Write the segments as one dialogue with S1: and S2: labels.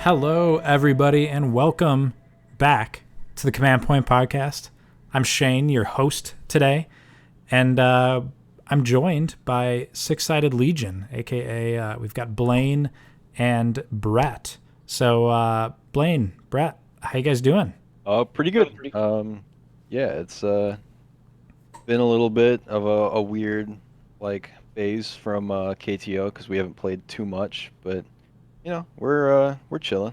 S1: Hello, everybody, and welcome back to the Command Point Podcast. I'm Shane, your host today, and I'm joined by Six-Sided Legion, aka we've got Blaine and Brett. So, Blaine, Brett, how you guys doing?
S2: Pretty good. Yeah, it's been a little bit of a weird phase from KTO because we haven't played too much, but we're chilling.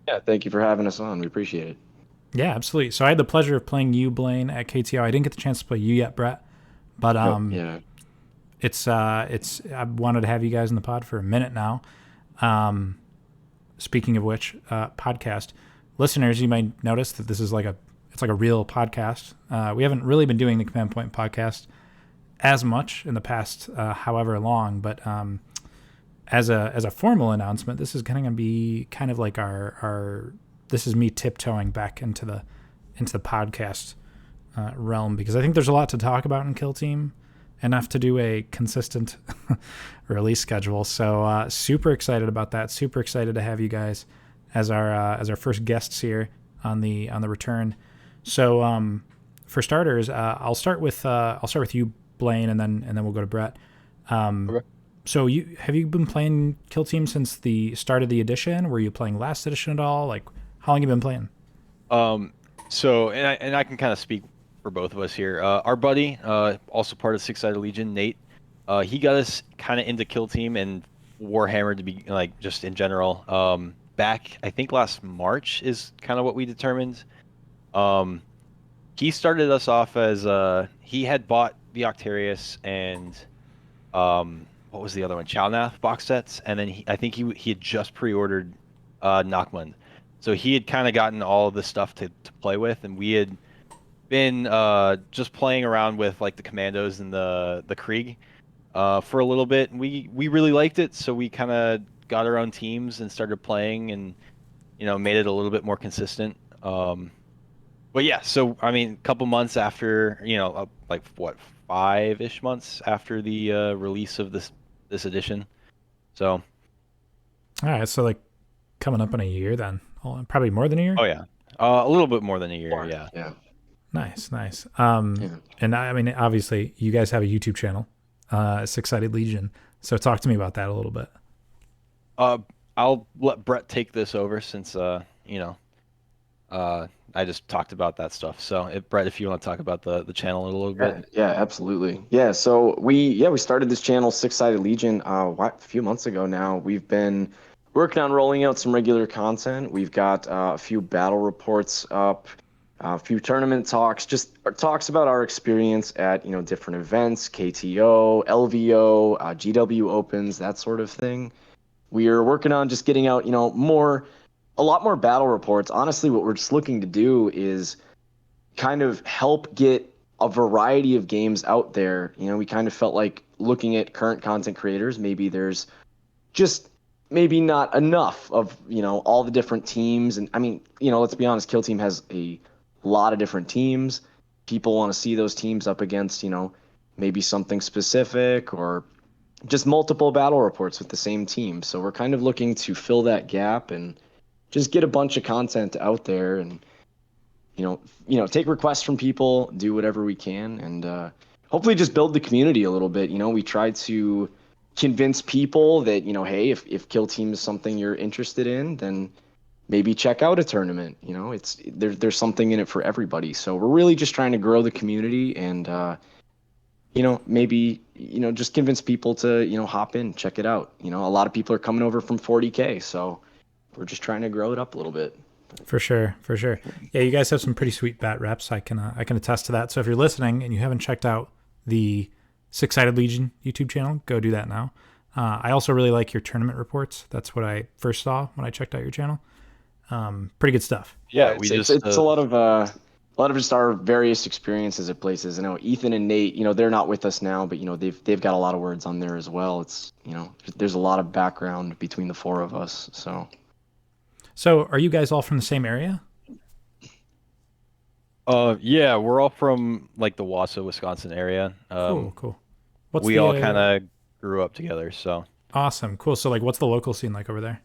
S3: Yeah, thank you for having us on. We appreciate it.
S1: Yeah, absolutely. So I had the pleasure of playing you, Blaine, at KTO. I didn't get the chance to play you yet, Brett, but
S3: Oh, yeah.
S1: it's I wanted to have you guys in the pod for a minute now. Speaking of which, podcast listeners, you might notice that this is it's like a real podcast. We haven't really been doing the Command Point podcast as much in the past, however long, but as a formal announcement, this is going to be kind of like our this is me tiptoeing back into the podcast realm, because I think there's a lot to talk about in Kill Team, enough to do a consistent release schedule. So super excited about that. Super excited to have you guys as our first guests here on the return. So for starters, I'll start with you, Blaine, and then we'll go to Brett.
S2: Okay.
S1: So have you been playing Kill Team since the start of the edition? Were you playing last edition at all? Like, how long have you been playing?
S2: So I can kind of speak for both of us here. Our buddy, also part of Six-Sided Legion, Nate, he got us kind of into Kill Team and Warhammer to be just in general. Back I think last March is kind of what we determined. He started us off as he had bought the Octarius and what was the other one? Chalnath box sets, and then I think he had just pre-ordered Nachmund. So he had kind of gotten all of the stuff to play with, and we had been just playing around with like the Commandos and the Krieg for a little bit. And we really liked it, so we kind of got our own teams and started playing, and made it a little bit more consistent. But yeah, so I mean, a couple months after, like what, 5-ish months after the release of this edition. So.
S1: All right, so like coming up in a year then. Oh, probably more than a year.
S2: Oh yeah, a little bit more than a year.
S3: More,
S2: Yeah.
S3: yeah.
S1: Nice.
S3: Yeah.
S1: And I mean, obviously, you guys have a YouTube channel, Six-Sided Legion. So talk to me about that a little bit.
S2: I'll let Brett take this over since I just talked about that stuff. So, Brett, if you want to talk about the channel a little bit.
S3: Yeah, absolutely. Yeah, so we started this channel, Six-Sided Legion, a few months ago now. We've been working on rolling out some regular content. We've got a few battle reports up, a few tournament talks, just talks about our experience at different events, KTO, LVO, GW Opens, that sort of thing. We are working on just getting out, a lot more battle reports. Honestly, what we're just looking to do is kind of help get a variety of games out there. We kind of felt like looking at current content creators, maybe there's just maybe not enough of, all the different teams. And I mean, let's be honest, Kill Team has a lot of different teams. People want to see those teams up against, maybe something specific, or just multiple battle reports with the same team. So we're kind of looking to fill that gap and just get a bunch of content out there, and take requests from people, do whatever we can, and hopefully just build the community a little bit. We try to convince people that hey, if Kill Team is something you're interested in, then maybe check out a tournament. There's something in it for everybody. So we're really just trying to grow the community, and maybe just convince people to hop in, check it out. A lot of people are coming over from 40K, so we're just trying to grow it up a little bit.
S1: For sure. Yeah, you guys have some pretty sweet bat reps. I can attest to that. So if you're listening and you haven't checked out the Six-Sided Legion YouTube channel, go do that now. I also really like your tournament reports. That's what I first saw when I checked out your channel. Pretty good stuff.
S2: Yeah,
S3: it's a lot of just our various experiences at places. I know Ethan and Nate, they're not with us now, but they've got a lot of words on there as well. It's there's a lot of background between the four of us.
S1: So are you guys all from the same area?
S2: Yeah, we're all from like the Wausau, Wisconsin area.
S1: Cool.
S2: We all kind of grew up together, so.
S1: Awesome, cool. So like, what's the local scene like over there?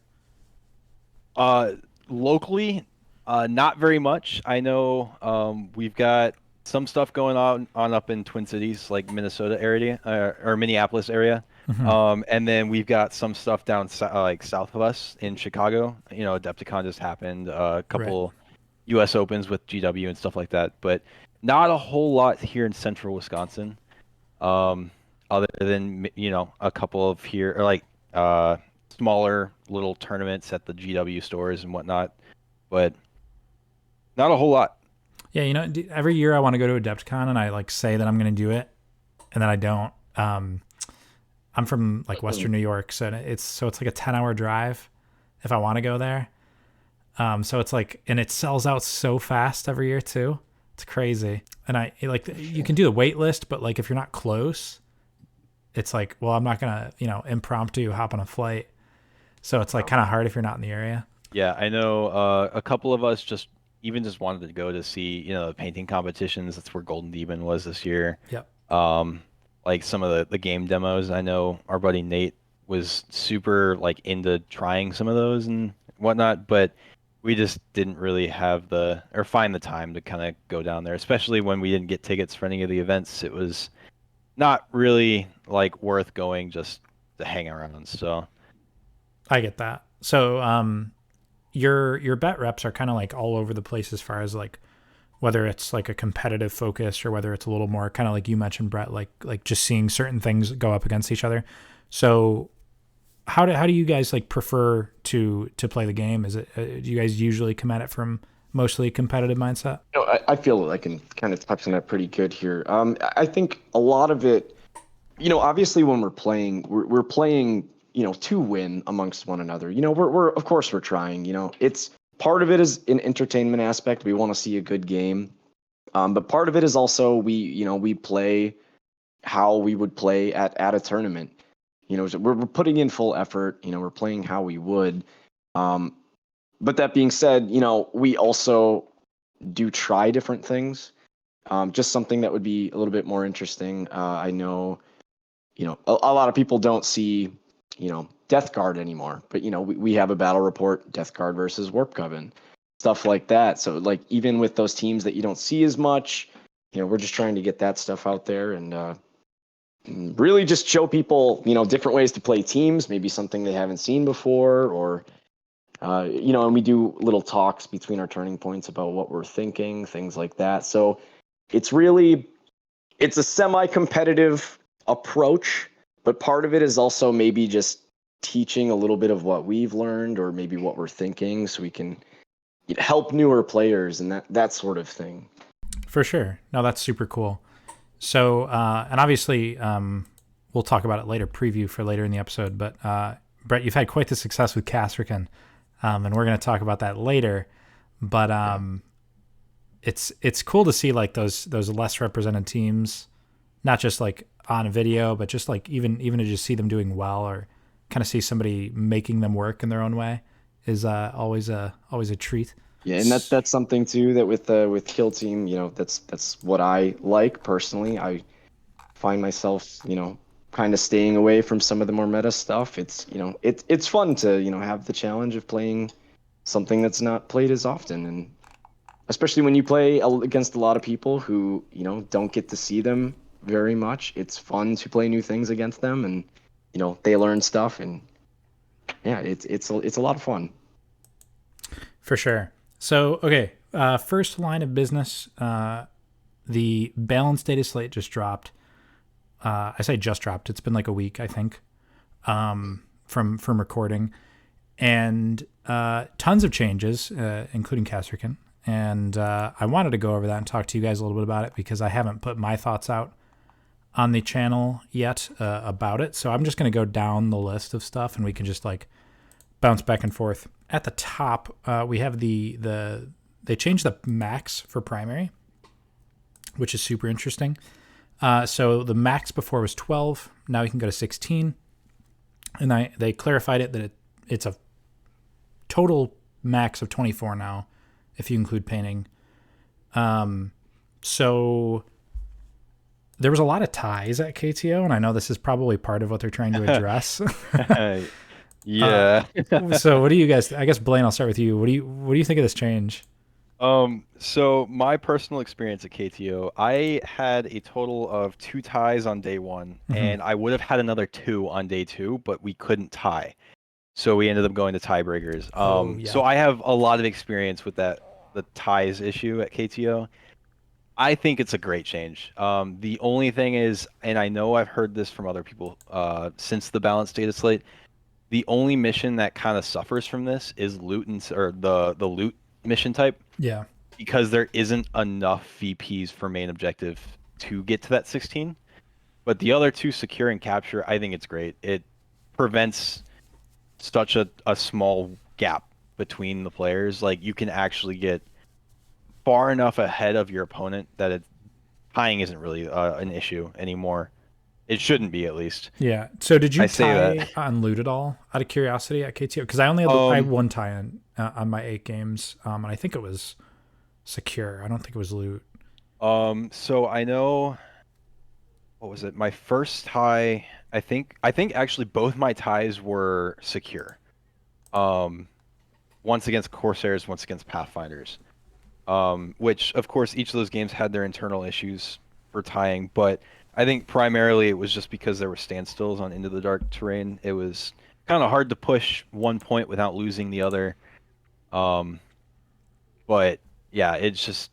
S2: Locally, not very much. I know we've got some stuff going on up in Twin Cities, like Minnesota area or Minneapolis area.
S1: Hmm.
S2: And then we've got some stuff down like south of us in Chicago. You know, Adepticon just happened, a
S1: Right.
S2: couple U.S. Opens with GW and stuff like that, but not a whole lot here in central Wisconsin. Um, Other than a couple of here or like uh smaller little tournaments at the GW stores and whatnot, but not a whole lot.
S1: Yeah, every year I want to go to Adepticon and I like say that I'm going to do it, and then I don't. I'm from like Western New York, so it's like a 10-hour drive if I want to go there. So it's like, and it sells out so fast every year too. It's crazy. And I like, you can do the wait list, but like if you're not close, it's like, well, I'm not gonna impromptu hop on a flight. So it's like kind of hard if you're not in the area.
S2: Yeah, I know a couple of us just wanted to go to see, the painting competitions. That's where Golden Demon was this year.
S1: Yep.
S2: Um, like some of the game demos. I know our buddy Nate was super like into trying some of those and whatnot, but we just didn't really have the or find the time to kind of go down there, especially when we didn't get tickets for any of the events. It was not really like worth going just to hang around. So
S1: I get that. So your bet reps are kind of like all over the place as far as like whether it's like a competitive focus or whether it's a little more kind of like you mentioned, Brett, like just seeing certain things go up against each other. So how do you guys like prefer to play the game? Is it do you guys usually come at it from mostly a competitive mindset?
S3: I feel I can kind of touch on that pretty good here. I think a lot of it, obviously when we're playing, we're playing, to win amongst one another. We're of course we're trying. It's part of it is an entertainment aspect. We want to see a good game, but part of it is also we play how we would play at a tournament. So we're putting in full effort. We're playing how we would. Um, but that being said, we also do try different things. Just something that would be a little bit more interesting. I know, a lot of people don't see, Death Guard anymore, but we have a battle report, Death Guard versus Warp Coven, stuff like that. So like even with those teams that you don't see as much, we're just trying to get that stuff out there and really just show people, different ways to play teams, maybe something they haven't seen before, or and we do little talks between our turning points about what we're thinking, things like that. So it's a semi-competitive approach, but part of it is also maybe just teaching a little bit of what we've learned or maybe what we're thinking so we can help newer players and that sort of thing.
S1: For sure. No, that's super cool. So, and obviously, we'll talk about it later, preview for later in the episode. But Brett, you've had quite the success with Kasrkin, and we're going to talk about that later. But it's cool to see like those less represented teams, not just like on a video, but just like even to just see them doing well or kind of see somebody making them work in their own way is always a treat.
S3: Yeah, and that's something too that with Kill Team, that's what I like personally. I find myself, kind of staying away from some of the more meta stuff. It's fun to, have the challenge of playing something that's not played as often, and especially when you play against a lot of people who, don't get to see them very much. It's fun to play new things against them, and they learn stuff, and yeah, it's a lot of fun.
S1: For sure. So, okay, first line of business, the balance data slate just dropped. I say just dropped. It's been like a week, I think, from recording, and tons of changes, including Kasrkin. And I wanted to go over that and talk to you guys a little bit about it because I haven't put my thoughts out on the channel yet about it. So I'm just going to go down the list of stuff, and we can just like bounce back and forth. At the top, we have they changed the max for primary, which is super interesting. So the max before was 12. Now you can go to 16. And they clarified it that it's a total max of 24 now, if you include painting. So there was a lot of ties at KTO, and I know this is probably part of what they're trying to address.
S2: Yeah.
S1: So what do you guys? I guess Blaine, I'll start with you. What do you think of this change?
S2: So my personal experience at KTO, I had a total of 2 ties on day one,
S1: Hmm.
S2: and I would have had another 2 on day 2, but we couldn't tie. So we ended up going to tiebreakers.
S1: Oh
S2: So
S1: yeah,
S2: I have a lot of experience with the ties issue at KTO. I think it's a great change. The only thing is, and I know I've heard this from other people since the balanced data slate, the only mission that kind of suffers from this is loot or the loot mission type
S1: yeah,
S2: because there isn't enough VPs for main objective to get to that 16. But the other two, secure and capture, I think it's great. It prevents such a small gap between the players. Like you can actually get far enough ahead of your opponent that tying isn't really an issue anymore. It shouldn't be, at least.
S1: yeah. So did you
S2: I say
S1: tie
S2: that.
S1: on loot at all? Out of curiosity, at KTO, because I had
S2: Um,
S1: one tie on my 8 games, and I think it was secure. I don't think it was loot.
S2: so I know, what was it? My first tie, I think actually both my ties were secure. Um, once against Corsairs, once against Pathfinders. Which of course each of those games had their internal issues for tying, but I think primarily it was just because there were standstills on Into the Dark terrain. It was kind of hard to push one point without losing the other. Um, but yeah, it's just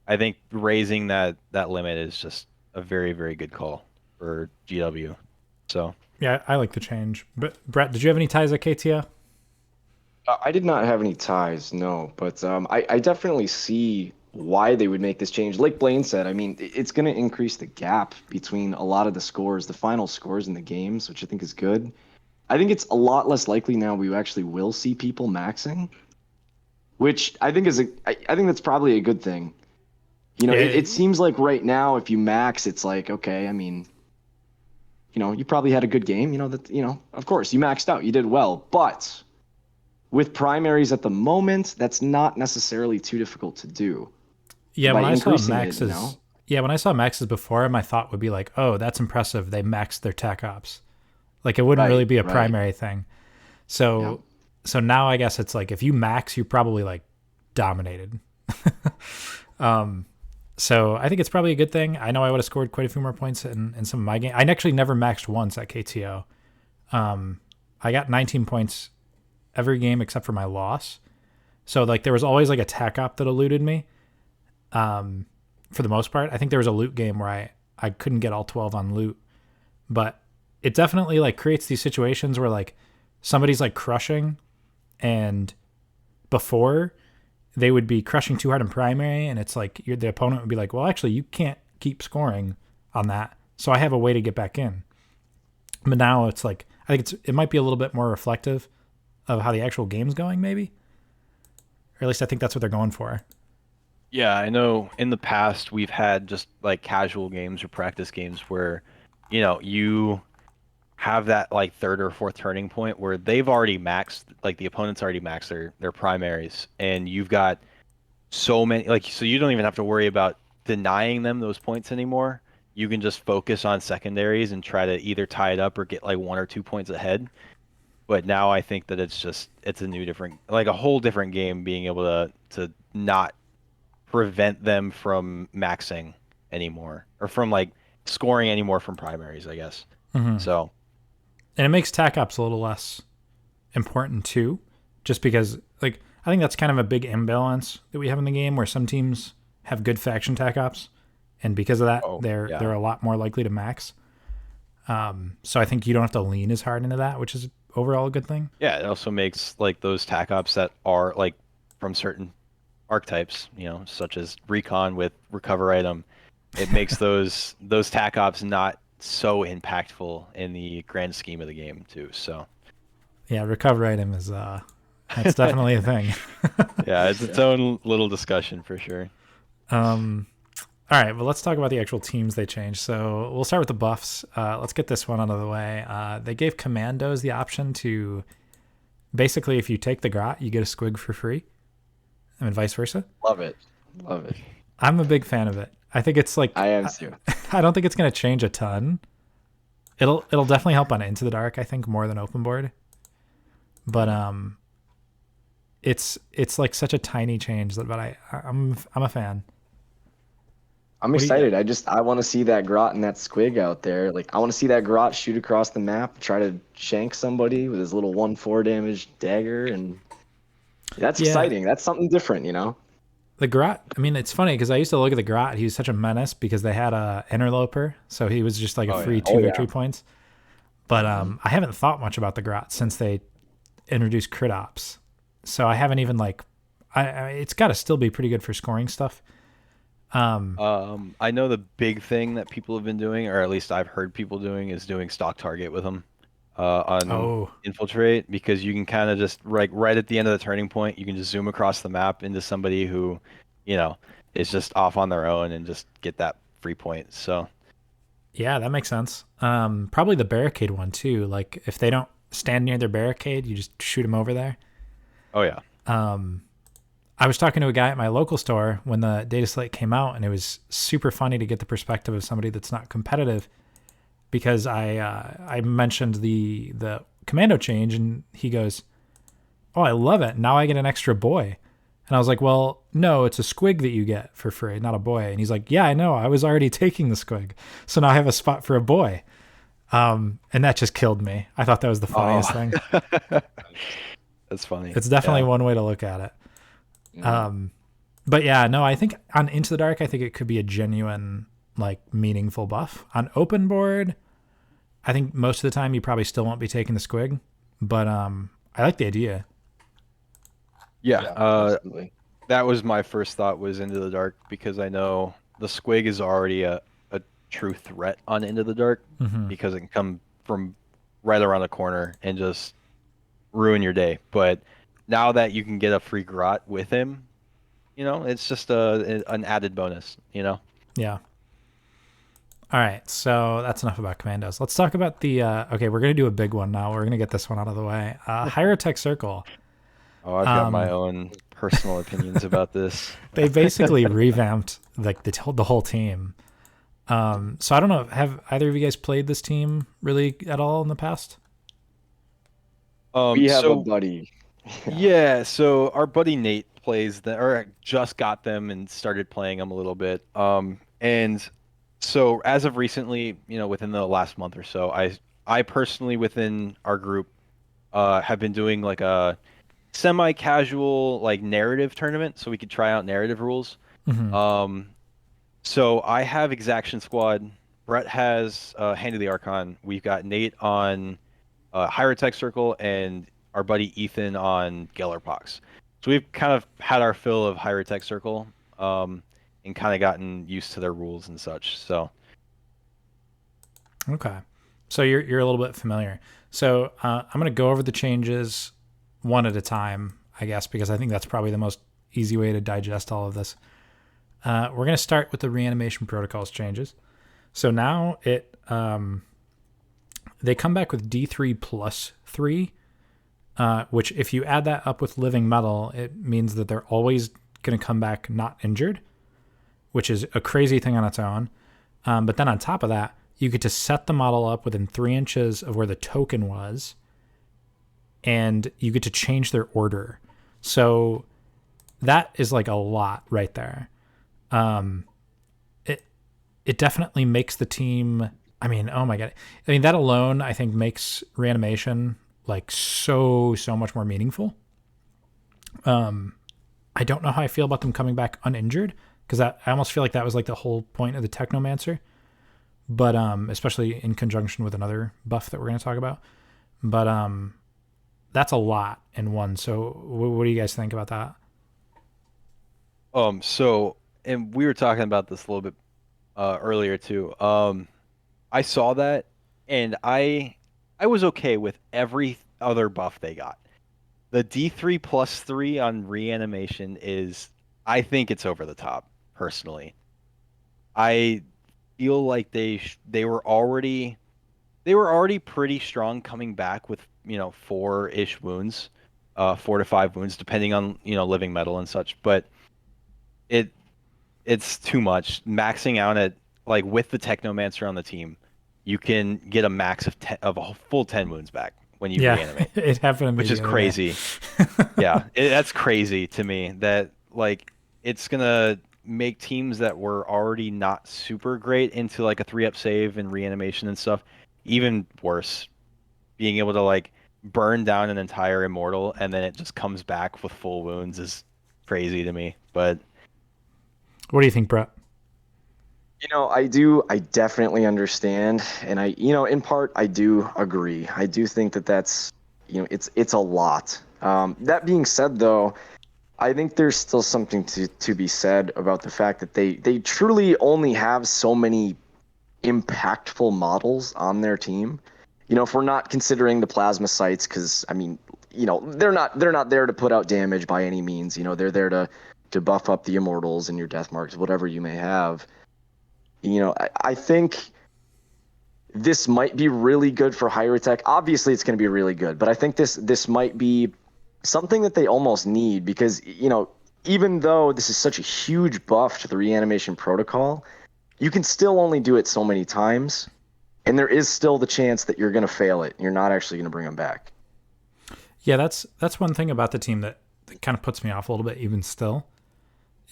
S2: I think raising that limit is just a very, very good call for GW. So
S1: Yeah, I like the change. But Brett, did you have any ties at KTO?
S3: I did not have any ties, no, but I definitely see why they would make this change. Like Blaine said, I mean, it's going to increase the gap between a lot of the scores, the final scores in the games, which I think is good. I think it's a lot less likely now we actually will see people maxing, which I think I think that's probably a good thing. You know,
S1: Yeah,
S3: it seems like right now, if you max, it's like, okay, I mean, you probably had a good game, of course, you maxed out, you did well, but with primaries at the moment, that's not necessarily too difficult to do. So
S1: yeah.
S3: by
S1: When I saw
S3: increasing it,
S1: maxes, yeah, when I saw maxes before, my thought would be like, oh, that's impressive. They maxed their tech ops. Like it wouldn't really
S3: right,
S1: be a
S3: right,
S1: primary thing.
S3: yeah,
S1: So so now I guess it's like if you max, you probably like dominated. um, so I think it's probably a good thing. I know I would have scored quite a few more points in some of my games. I actually never maxed once at KTO. I got 19 points every game except for my loss. So like there was always like a tech op that eluded me. For the most part, I think there was a loot game where I couldn't get all 12 on loot, but it definitely like creates these situations where like somebody's like crushing and before they would be crushing too hard in primary and it's like the opponent would be like, well, actually you can't keep scoring on that. So I have a way to get back in. But now it's like, I think it might be a little bit more reflective of how the actual game's going maybe, or at least I think that's what they're going for.
S2: yeah, I know in the past we've had just like casual games or practice games where, you have that like third or fourth turning point where they've already maxed, like the opponent's already maxed their primaries, and you've got so many, like, so you don't even have to worry about denying them those points anymore. You can just focus on secondaries and try to either tie it up or get like 1 or 2 points ahead. But now I think that it's a new different, like a whole different game, being able to not prevent them from maxing anymore or from like scoring anymore from primaries, I guess.
S1: Mm-hmm.
S2: So
S1: And it makes tac ops a little less important too, just because like I think that's kind of a big imbalance that we have in the game where some teams have good faction tac ops, and because of that,
S2: oh
S1: they're
S2: yeah.
S1: a lot more likely to max. So I think you don't have to lean as hard into that, which is overall a good thing.
S2: Yeah, it also makes like those tac ops that are like from certain archetypes, such as recon with recover item. It makes those tac ops not so impactful in the grand scheme of the game too. So
S1: Yeah, recover item is that's definitely a thing.
S2: yeah, it's its
S3: yeah.
S2: own little discussion for sure.
S1: Um, all right, well, let's talk about the actual teams they changed. So we'll start with the buffs. Let's get this one out of the way. They gave commandos the option to basically, if you take the grot, you get a squig for free, and vice versa.
S3: Love it, love it.
S1: I'm a big fan of it. I think it's like
S3: I am too.
S1: I don't think it's going to change a ton. It'll definitely help on Into the Dark, I think, more than open board. but it's like such a tiny change that, but I'm a fan.
S3: I'm
S1: What do you?
S3: excited. I want to see that grot and that squig out there. Like I want to see that grot shoot across the map, try to shank somebody with his little 1/4 damage dagger, and that's
S1: Yeah,
S3: exciting. That's something different, you know?
S1: the Grot. I mean, it's funny because I used to look at the Grot. He was such a menace because they had a interloper, so he was just like a
S2: Oh yeah.
S1: free
S3: Oh
S1: two
S3: yeah.
S1: victory points. But
S3: Mhm.
S1: I haven't thought much about the Grot since they introduced crit ops. So I haven't even like, it's got to still be pretty good for scoring stuff. Um,
S2: I know the big thing that people have been doing, or at least I've heard people doing, is doing stock target with them on
S1: oh
S2: infiltrate, because you can kind of just right at the end of the turning point, you can just zoom across the map into somebody who, you know, is just off on their own and just get that free point. So,
S1: yeah, that makes sense. Probably the barricade one too. Like if they don't stand near their barricade, you just shoot them over there.
S2: oh yeah.
S1: Um, I was talking to a guy at my local store when the data slate came out, and it was super funny to get the perspective of somebody that's not competitive because I mentioned the commando change, and he goes, "Oh, I love it! Now I get an extra boy." And I was like, "Well, no, it's a squig that you get for free, not a boy." And he's like, "Yeah, I know. I was already taking the squig, so now I have a spot for a boy." And that just killed me. I thought that was the funniest
S2: Oh,
S1: thing.
S2: that's funny.
S1: It's definitely
S2: Yeah.
S1: one way to look at it.
S3: Mhm.
S1: Um, But yeah, no, I think on Into the Dark, I think it could be a genuine, like, meaningful buff. On open board, I think most of the time you probably still won't be taking the squig, but I like the idea.
S2: Yeah.
S3: Yeah, absolutely.
S2: That was my first thought, was Into the Dark, because I know the squig is already a true threat on Into the Dark,
S1: Hmm.
S2: because it can come from right around the corner and just ruin your day. But now that you can get a free grot with him, it's just an added bonus, you know?
S1: Yeah. All right, so that's enough about commandos. Let's talk about the. Okay, we're gonna do a big one now. We're gonna get this one out of the way. Hierotek Circle.
S2: Oh, I've got my
S1: Um,
S2: own personal opinions about this.
S1: they basically revamped like the whole team. So I don't know. Have either of you guys played this team really at all in the past?
S3: We have a
S2: So
S3: buddy.
S2: yeah, so our buddy Nate plays the, or just got them and started playing them a little bit. And so as of recently, within the last month or so, I personally within our group have been doing like a semi-casual like narrative tournament, so we could try out narrative rules.
S1: Hmm.
S2: Um, so I have Exaction Squad. Brett has Hand of the Archon. We've got Nate on Hierotek Circle, and our buddy Ethan on Gellerpox. So we've kind of had our fill of Hierotek Circle, and kind of gotten used to their rules and such. So,
S1: Okay. So you're a little bit familiar. So I'm going to go over the changes one at a time, I guess, because I think that's probably the most easy way to digest all of this. We're going to start with the reanimation protocols changes. So now they come back with D3 plus 3, which if you add that up with living metal, it means that they're always going to come back not injured, which is a crazy thing on its own. But then on top of that, you get to set the model up within 3 inches of where the token was, and you get to change their order. So that is like a lot right there. Um, it it definitely makes the team. I mean, oh my god. I mean, that alone, I think, makes reanimation like so much more meaningful. I don't know how I feel about them coming back uninjured because I almost feel like that was like the whole point of the Technomancer, but especially in conjunction with another buff that we're going to talk about. But that's a lot in one. So what do you guys think about that?
S2: so, and we were talking about this a little bit earlier too. I saw that, and I was okay with every other buff they got. The D3 plus 3 on reanimation is, I think it's over the top, personally. I feel like they were already pretty strong coming back with, 4-ish wounds, 4 to 5 wounds, depending on, living metal and such. But it it's too much. Maxing out at, with the Technomancer on the team, you can get a max of a full 10 wounds back when you
S1: Yeah,
S2: reanimate,
S1: it happened to me
S2: which
S1: the
S2: is
S1: other day.
S2: crazy. Yeah, that's crazy to me that like it's gonna make teams that were already not super great into like a 3-up save and reanimation and stuff even worse. Being able to like burn down an entire immortal and then it just comes back with full wounds is crazy to me. But
S1: What do you think, Brett?
S3: I definitely understand. And in part, I do agree. I do think that that's, it's a lot. That being said, though, I think there's still something to be said about the fact that they truly only have so many impactful models on their team. If we're not considering the plasma sites, because I mean, they're not there to put out damage by any means. They're there to buff up the immortals and your death marks, whatever you may have. I think this might be really good for Hierotek. Obviously, it's going to be really good, but I think this might be something that they almost need because, even though this is such a huge buff to the reanimation protocol, you can still only do it so many times, and there is still the chance that you're going to fail it. And you're not actually going to bring them back.
S1: Yeah, that's one thing about the team that kind of puts me off a little bit even still,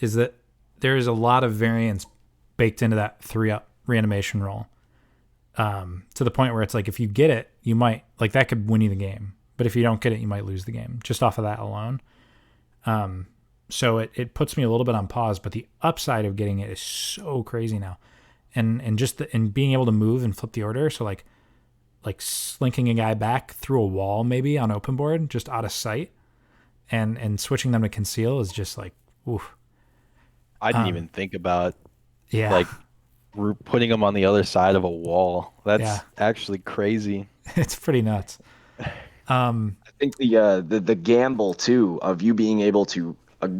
S1: is that there is a lot of variance baked into that 3-up reanimation roll, to the point where it's like if you get it, you might like that could win you the game, but if you don't get it, you might lose the game just off of that alone. So it puts me a little bit on pause, but the upside of getting it is so crazy now, and just and being able to move and flip the order. So like slinking a guy back through a wall maybe on open board just out of sight, and switching them to conceal is just like oof.
S2: I didn't even think about
S1: Yeah,
S2: putting them on the other side of a wall. That's
S1: Yeah.
S2: actually crazy.
S1: it's pretty nuts.
S3: I think the gamble too of you being able to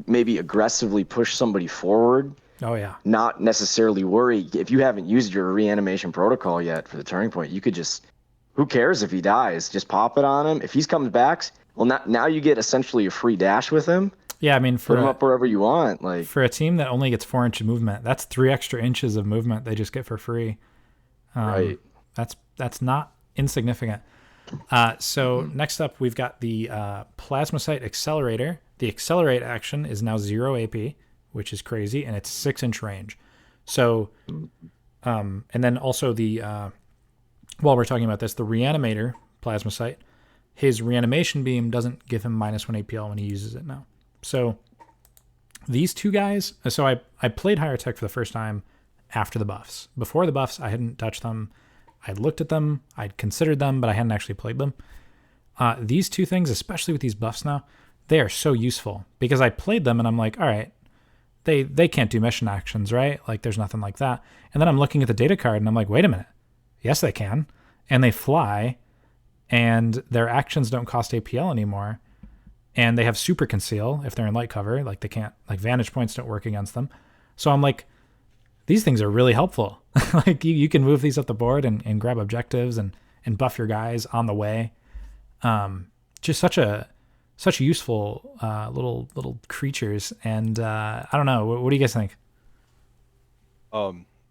S3: maybe aggressively push somebody forward,
S1: Oh yeah,
S3: not necessarily worry if you haven't used your reanimation protocol yet for the turning point. You could just, who cares if he dies? Just pop it on him. If he comes back, well, now you get essentially a free dash with him.
S1: yeah. I mean,
S3: Put him up wherever you want. Like
S1: for a team that only gets 4 inch movement, that's 3 extra inches of movement they just get for free.
S3: right.
S1: That's not insignificant. So next up, we've got the Plasmacyte Accelerator. The Accelerate action is now 0 AP, which is crazy, and it's 6-inch range. So, and then also the while we're talking about this, the Reanimator Plasmacyte, his reanimation beam doesn't give him -1 APL when he uses it now. So these two guys. So I played Hierotek for the first time after the buffs. Before the buffs, I hadn't touched them. I'd looked at them, I'd considered them, but I hadn't actually played them. These two things, especially with these buffs now, they are so useful because I played them and I'm like, all right, they can't do mission actions, right? Like there's nothing like that. And then I'm looking at the data card and I'm like, wait a minute. Yes, they can. And they fly and their actions don't cost APL anymore. And they have super conceal if they're in light cover. Like they can't, like vantage points don't work against them. So I'm like, these things are really helpful. Like you can move these up the board and grab objectives and buff your guys on the way. Just such useful little creatures. And I don't know. What do you guys think?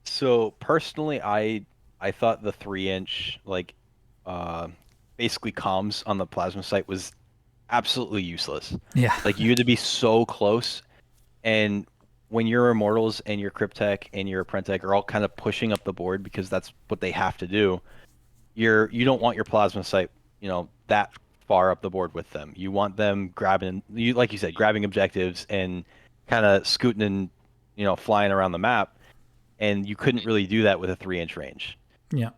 S2: So personally, I thought the 3-inch basically comms on the plasma site was absolutely useless.
S1: Yeah.
S2: Like you had to be so close, and when your immortals and your cryptech and your Apprentech are all kind of pushing up the board because that's what they have to do, you don't want your plasma site, that far up the board with them. You want them grabbing, like you said, grabbing objectives and kind of scooting and flying around the map, and you couldn't really do that with a 3-inch range.
S1: Yeah.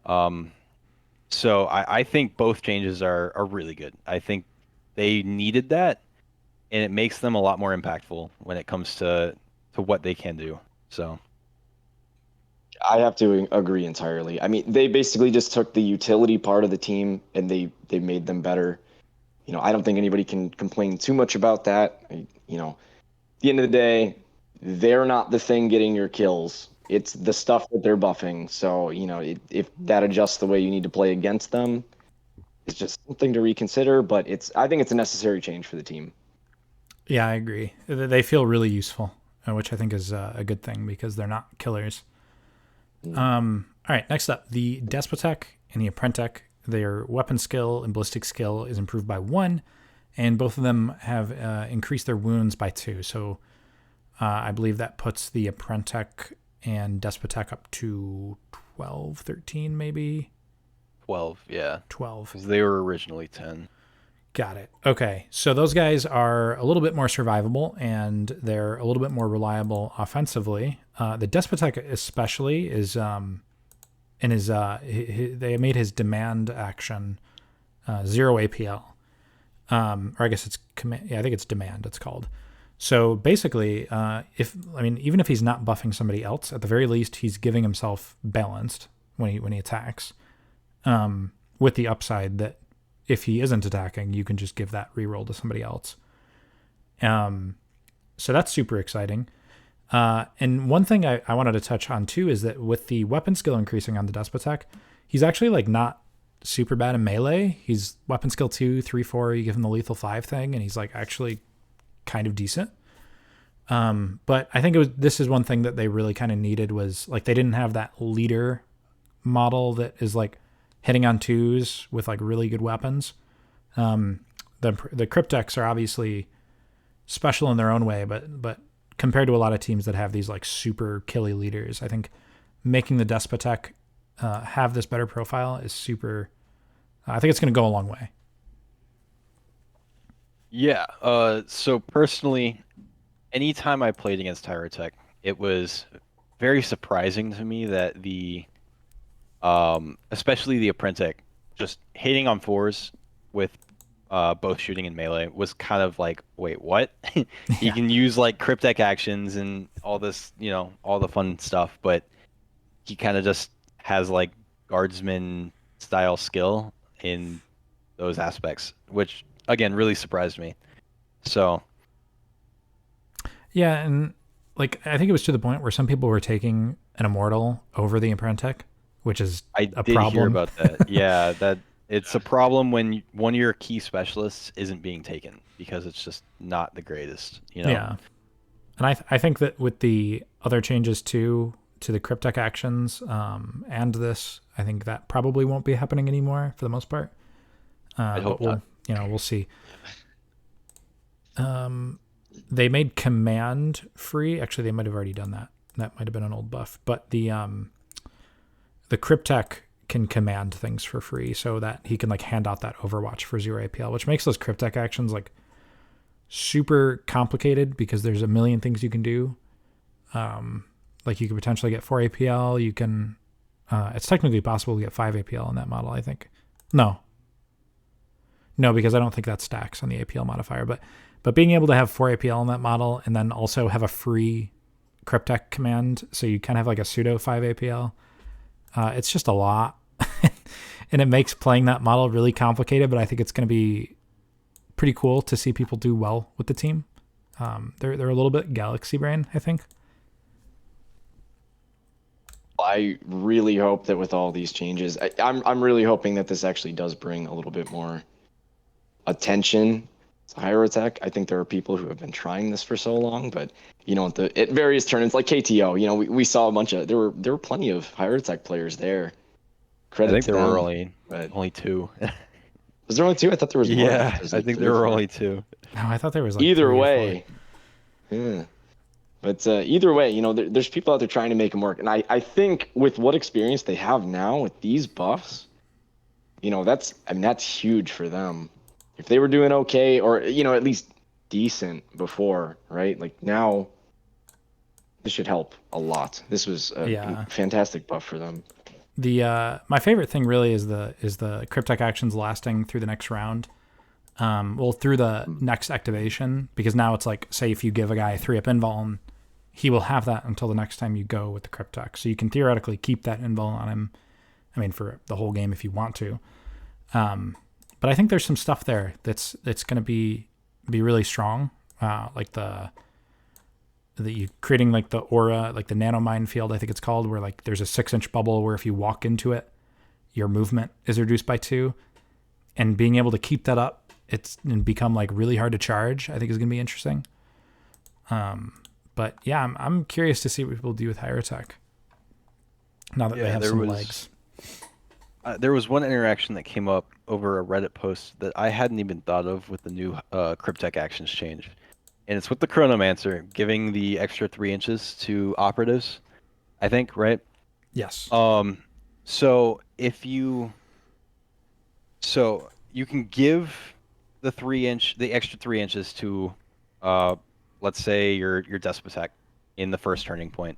S2: So I think both changes are really good. I think they needed that, and it makes them a lot more impactful when it comes to what they can do. So
S3: I have to agree entirely. I mean, they basically just took the utility part of the team and they made them better. I don't think anybody can complain too much about that. At the end of the day, they're not the thing getting your kills. It's the stuff that they're buffing. So, if that adjusts the way you need to play against them, it's just something to reconsider, but I think it's a necessary change for the team.
S1: Yeah, I agree. They feel really useful, which I think is a good thing because they're not killers. All right, next up, the Despotek and the Apprentech their weapon skill and ballistic skill is improved by 1, and both of them have increased their wounds by 2. So I believe that puts the Apprentech and Despotech up to 12, 13 maybe?
S2: 12, yeah.
S1: 12.
S2: Because they were originally 10.
S1: Got it. Okay, so those guys are a little bit more survivable, and they're a little bit more reliable offensively. The Despotech especially is, they made his demand action 0 APL. Or I guess it's command. Yeah, I think it's demand. It's called. So basically, even if he's not buffing somebody else, at the very least, he's giving himself balanced when he attacks. With the upside that if he isn't attacking, you can just give that reroll to somebody else. So that's super exciting. And one thing I wanted to touch on too is that with the weapon skill increasing on the Despotech, he's actually like not super bad in melee. He's weapon skill 2, 3, 4. You give him the lethal 5 thing, and he's like actually kind of decent. But I think this is one thing that they really kind of needed was like they didn't have that leader model that is like hitting on 2s with like really good weapons. The Cryptechs are obviously special in their own way, but compared to a lot of teams that have these like super killy leaders, I think making the Despotech have this better profile is super. I think it's going to go a long way.
S2: Yeah. So personally, anytime I played against Hierotek, it was very surprising to me that especially the Apprentech, just hitting on 4s with both shooting and melee was kind of like, wait, what? You can use like cryptech actions and all this, all the fun stuff, but he kind of just has like guardsman style skill in those aspects, which again really surprised me. So
S1: yeah, and like I think it was to the point where some people were taking an Immortal over the Apprentech, which is a problem.
S2: I did hear about that. Yeah, that it's a problem when one of your key specialists isn't being taken because it's just not the greatest,
S1: Yeah, and I think that with the other changes to the Cryptech actions and this, I think that probably won't be happening anymore for the most part.
S2: I hope not.
S1: We'll see. They made command free. Actually, they might have already done that. That might have been an old buff, but the Cryptech can command things for free so that he can like hand out that Overwatch for 0 APL, which makes those Cryptech actions like super complicated because there's a million things you can do. Like you could potentially get 4 APL. You can, it's technically possible to get 5 APL in that model, I think. No, because I don't think that stacks on the APL modifier, but being able to have 4 APL in that model and then also have a free Cryptech command, so you kind of have like a pseudo 5 APL. It's just a lot, and it makes playing that model really complicated, but I think it's going to be pretty cool to see people do well with the team. They're a little bit galaxy brain, I think.
S3: I really hope that with all these changes, I'm really hoping that this actually does bring a little bit more attention to Hierotek. I think there are people who have been trying this for so long, but at various tournaments like KTO, we saw a bunch of there were plenty of Hierotek players there. Credit
S2: I think
S3: to
S2: there
S3: them,
S2: were only 2.
S3: Was there only 2? I thought there was more.
S2: Yeah,
S3: Like
S2: I think there were only 2.
S1: No, I thought there was like
S3: either
S1: 3 or 4.
S3: way. Yeah. But either way, there's people out there trying to make them work. And I think with what experience they have now with these buffs, that's huge for them. If they were doing okay or, at least decent before, right? Like now, this should help a lot. This was a fantastic buff for them.
S1: My favorite thing really is the Cryptech actions lasting through the next round. Through the next activation, because now it's like, say if you give a guy a 3-up invuln, he will have that until the next time you go with the Cryptech. So you can theoretically keep that invuln on him, for the whole game if you want to. But I think there's some stuff there that's going to be really strong, like you creating like the aura, like the nano minefield, I think it's called, where like there's a 6-inch bubble where if you walk into it, your movement is reduced by 2, and being able to keep that up, and become like really hard to charge, I think is going to be interesting. But yeah, I'm curious to see what people do with Hierotek now that they have some legs.
S2: There was one interaction that came up over a Reddit post that I hadn't even thought of with the new Cryptek actions change. And it's with the Chronomancer giving the extra 3 inches to operatives, I think, right?
S1: Yes.
S2: Um, so if you so you can give the extra 3 inches to uh let's say your Despotech in the first turning point.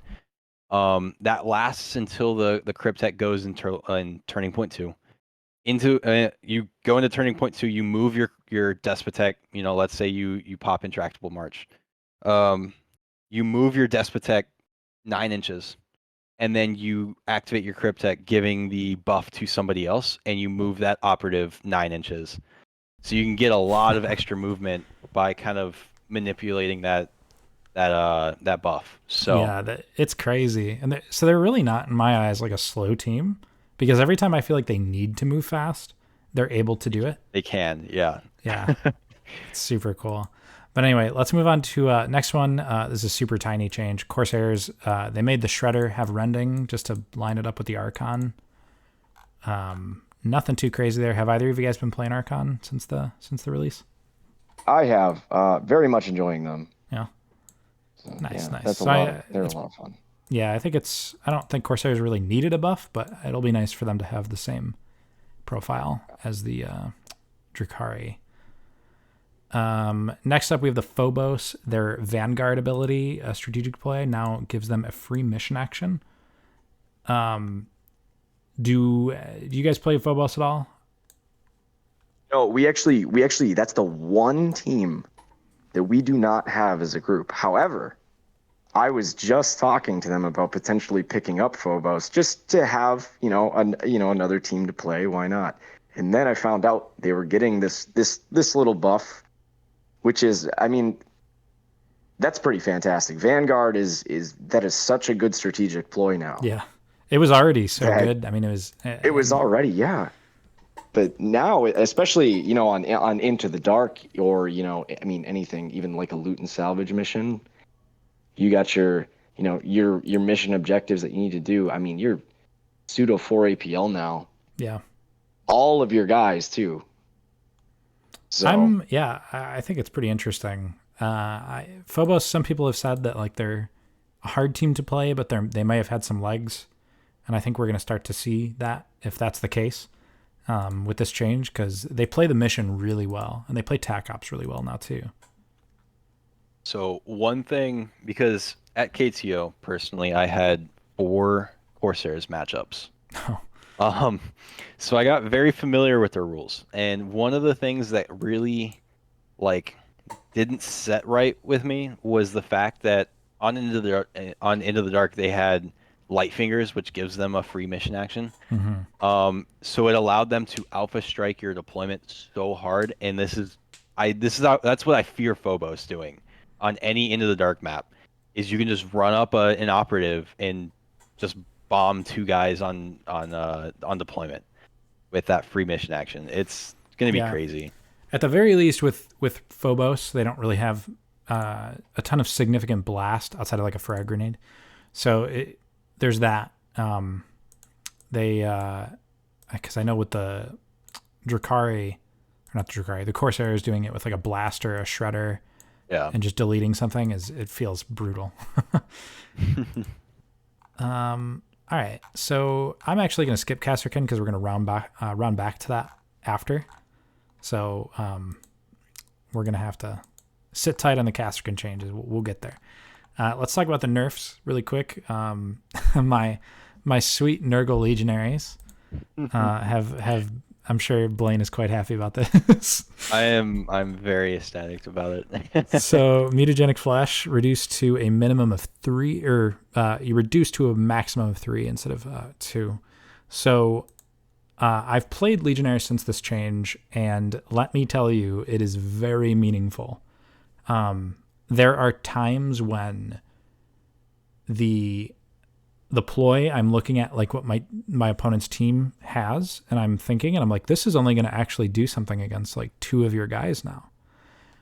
S2: That lasts until the Cryptek goes in turning point two. You go into turning point two, you move your Despotech, let's say you pop Intractable March. You move your Despotech 9 inches, and then you activate your Cryptek, giving the buff to somebody else, and you move that operative 9 inches. So you can get a lot of extra movement by kind of manipulating that buff. So
S1: Yeah, it's crazy. And so they're really not, in my eyes, like a slow team, because every time I feel like they need to move fast, they're able to do it.
S2: they can, yeah.
S1: Yeah, it's super cool. But anyway, let's move on to next one. This is a super tiny change. Corsairs, they made the Shredder have rending just to line it up with the Archon. Nothing too crazy there. Have either of you guys been playing Archon since the release?
S3: I have very much enjoying them.
S1: Yeah.
S3: So,
S1: Nice,
S3: yeah,
S1: nice.
S3: That's a
S1: So
S3: lot. They're a lot of fun.
S1: Yeah, I think I don't think Corsairs really needed a buff, but it'll be nice for them to have the same profile as the Drukhari. Next up, we have the Phobos. Their Vanguard ability, strategic play, now gives them a free mission action. Do you guys play Phobos at all?
S3: No, we actually that's the one team that we do not have as a group. However, I was just talking to them about potentially picking up Phobos just to have, another team to play. Why not? And then I found out they were getting this little buff, which is, I mean, that's pretty fantastic. Vanguard is such a good strategic ploy now.
S1: Yeah, it was already so good. I mean,
S3: it was already, yeah. But now, especially, on Into the Dark, or, I mean, anything, even like a loot and salvage mission, you got your mission objectives that you need to do. I mean, you're pseudo 4 APL now.
S1: Yeah.
S3: All of your guys too. So
S1: I think it's pretty interesting. Phobos, some people have said that like they're a hard team to play, but they may have had some legs, and I think we're going to start to see that if that's the case with this change, because they play the mission really well and they play TAC Ops really well now too.
S2: So one thing, because at KTO personally, I had 4 Corsairs matchups. So I got very familiar with their rules, and one of the things that really didn't set right with me was the fact that on Into the Dark they had Light Fingers, which gives them a free mission action.
S1: Mm-hmm.
S2: So it allowed them to alpha strike your deployment so hard, and that's what I fear Phobos doing on any Into the Dark map, is you can just run up an operative and just bomb 2 guys on deployment with that free mission action. It's going to be crazy.
S1: At the very least, with Phobos, they don't really have a ton of significant blast outside of like a frag grenade. So there's that. Because I know with the Drukhari, or not the Drukhari, the Corsair is doing it with like a blaster, a shredder, and just deleting something it feels brutal. All right, so I'm actually going to skip Kasrkin because we're going to round back to that after. So we're going to have to sit tight on the Kasrkin changes. We'll get there. Let's talk about the nerfs really quick. My sweet Nurgle Legionaries have I'm sure Blaine is quite happy about this.
S2: I'm very ecstatic about it.
S1: So mutagenic flesh reduced to a minimum of 3, or you reduce to a maximum of 3 instead of 2. So I've played Legionnaires since this change, and let me tell you, it is very meaningful. There are times when the ploy, I'm looking at like what my opponent's team has, and I'm thinking, and I'm like, this is only going to actually do something against like 2 of your guys now.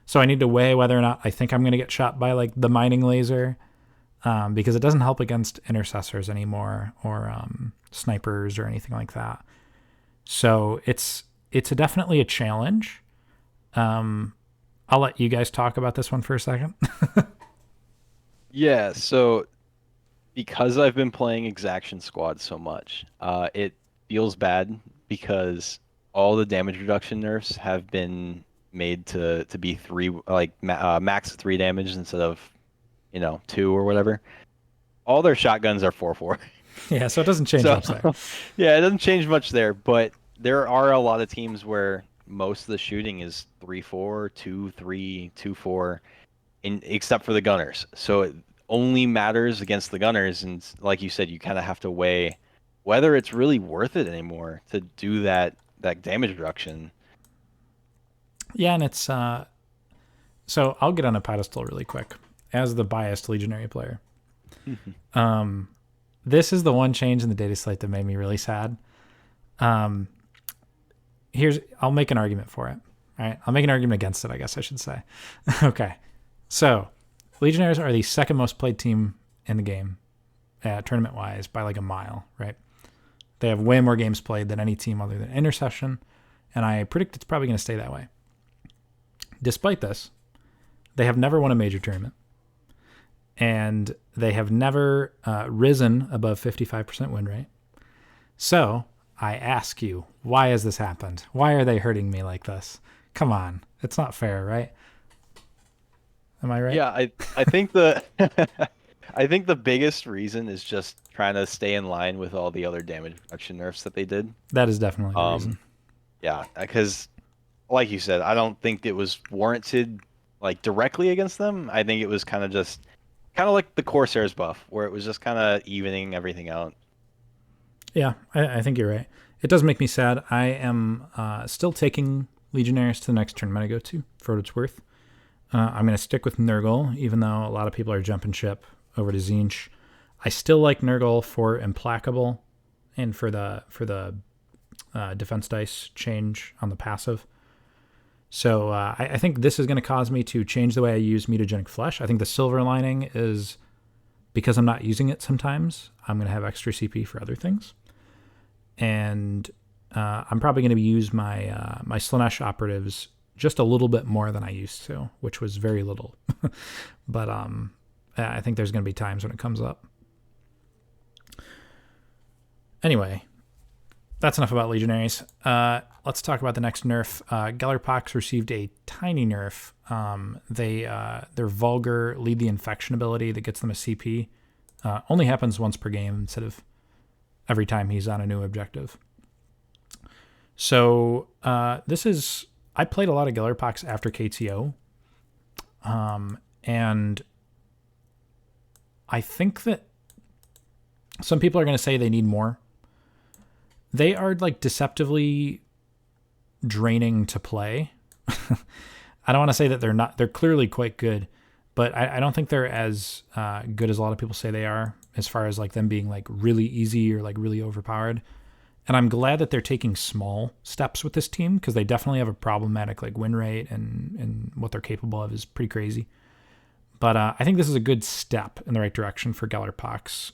S1: So I need to weigh whether or not I think I'm going to get shot by like the mining laser, because it doesn't help against intercessors anymore, or snipers or anything like that. So it's definitely a challenge. I'll let you guys talk about this one for a second.
S2: Yeah, so because I've been playing Exaction Squad so much, it feels bad because all the damage reduction nerfs have been made to be three, like max 3 damage instead of, 2 or whatever. All their shotguns are 4-4.
S1: Yeah, so it doesn't change
S2: So
S1: much there.
S2: yeah, it doesn't change much there, but there are a lot of teams where most of the shooting is 3-4, 2-3, 2-4, except for the gunners. So it only matters against the gunners, and like you said, you kind of have to weigh whether it's really worth it anymore to do that damage reduction.
S1: Yeah, and it's so I'll get on a pedestal really quick as the biased legionary player. This is the one change in the data slate that made me really sad. I'll make an argument for it. All right, I'll make an argument against it, I guess I should say. Okay, so Legionnaires are the second most played team in the game, tournament wise, by like a mile. Right, they have way more games played than any team other than Intercession, and I predict it's probably going to stay that way. Despite this, they have never won a major tournament, and they have never risen above 55% win rate. So I ask you, why has this happened? Why are they hurting me like this? Come on, it's not fair, right? Am I right?
S2: Yeah, I think the I think the biggest reason is just trying to stay in line with all the other damage reduction nerfs that they did.
S1: That is definitely the reason.
S2: Yeah, because like you said, I don't think it was warranted like directly against them. I think it was kind of like the Corsairs buff, where it was just kind of evening everything out.
S1: Yeah, I think you're right. It does make me sad. I am still taking Legionnaires to the next tournament I go to, for what it's worth. I'm going to stick with Nurgle, even though a lot of people are jumping ship over to Tzeentch. I still like Nurgle for Implacable and for the defense dice change on the passive. So I think this is going to cause me to change the way I use mutagenic flesh. I think the silver lining is because I'm not using it sometimes, I'm going to have extra CP for other things. And I'm probably going to use my my Slanesh operatives just a little bit more than I used to, which was very little. But I think there's going to be times when it comes up. Anyway, that's enough about Legionaries. Let's talk about the next nerf. Gellerpox received a tiny nerf. Their Vulgar lead the infection ability that gets them a CP. Only happens once per game instead of every time he's on a new objective. So I played a lot of Gellerpox after KTO. And I think that some people are going to say they need more. They are like deceptively draining to play. I don't want to say that they're clearly quite good, but I don't think they're as good as a lot of people say they are, as far as like them being like really easy or like really overpowered. And I'm glad that they're taking small steps with this team, because they definitely have a problematic like win rate, and what they're capable of is pretty crazy. But I think this is a good step in the right direction for Gellerpox.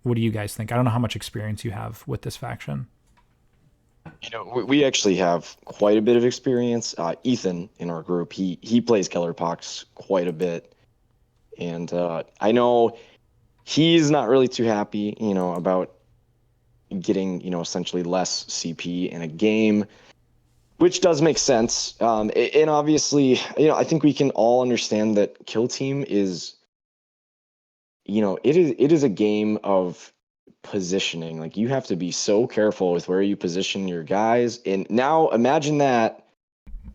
S1: What do you guys think? I don't know how much experience you have with this faction.
S3: We actually have quite a bit of experience. Ethan in our group, he plays Gellerpox quite a bit, and I know he's not really too happy, about getting, essentially less CP in a game, which does make sense. And obviously, I think we can all understand that Kill Team is, it is a game of positioning. Like, you have to be so careful with where you position your guys. And now imagine that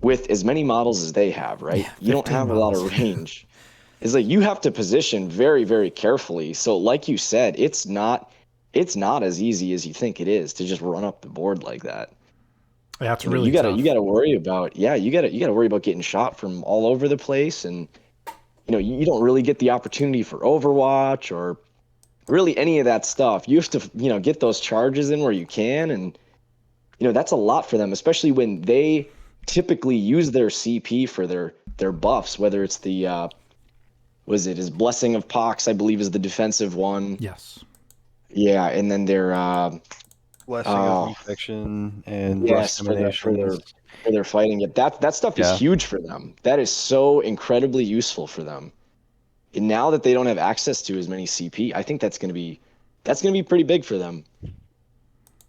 S3: with as many models as they have, right?
S1: Yeah,
S3: you don't have
S1: models.
S3: A lot of range. It's like you have to position very, very carefully. So like you said, it's not as easy as you think it is to just run up the board like that.
S1: Yeah, it's really
S3: you
S1: tough.
S3: gotta worry about you gotta worry about getting shot from all over the place, and you don't really get the opportunity for Overwatch or really any of that stuff. You have to get those charges in where you can, and that's a lot for them, especially when they typically use their CP for their buffs, whether it's the his Blessing of Pox, I believe, is the defensive one.
S1: Yes.
S3: Yeah, and then their
S2: Blessing of Infection and
S3: yes,
S2: Rust Emanations.
S3: for their fighting. Yeah, that stuff is
S2: Yeah.
S3: huge for them. That is so incredibly useful for them. And now that they don't have access to as many CP, I think that's gonna be pretty big for them.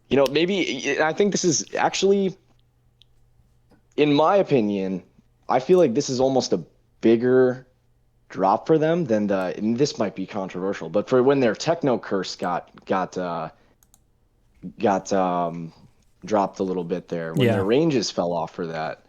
S3: You know, maybe I think this is actually, in my opinion, I feel like this is almost a bigger drop for them than the. And this might be controversial, but for when their Techno Curse got dropped a little bit there, when their ranges fell off for that.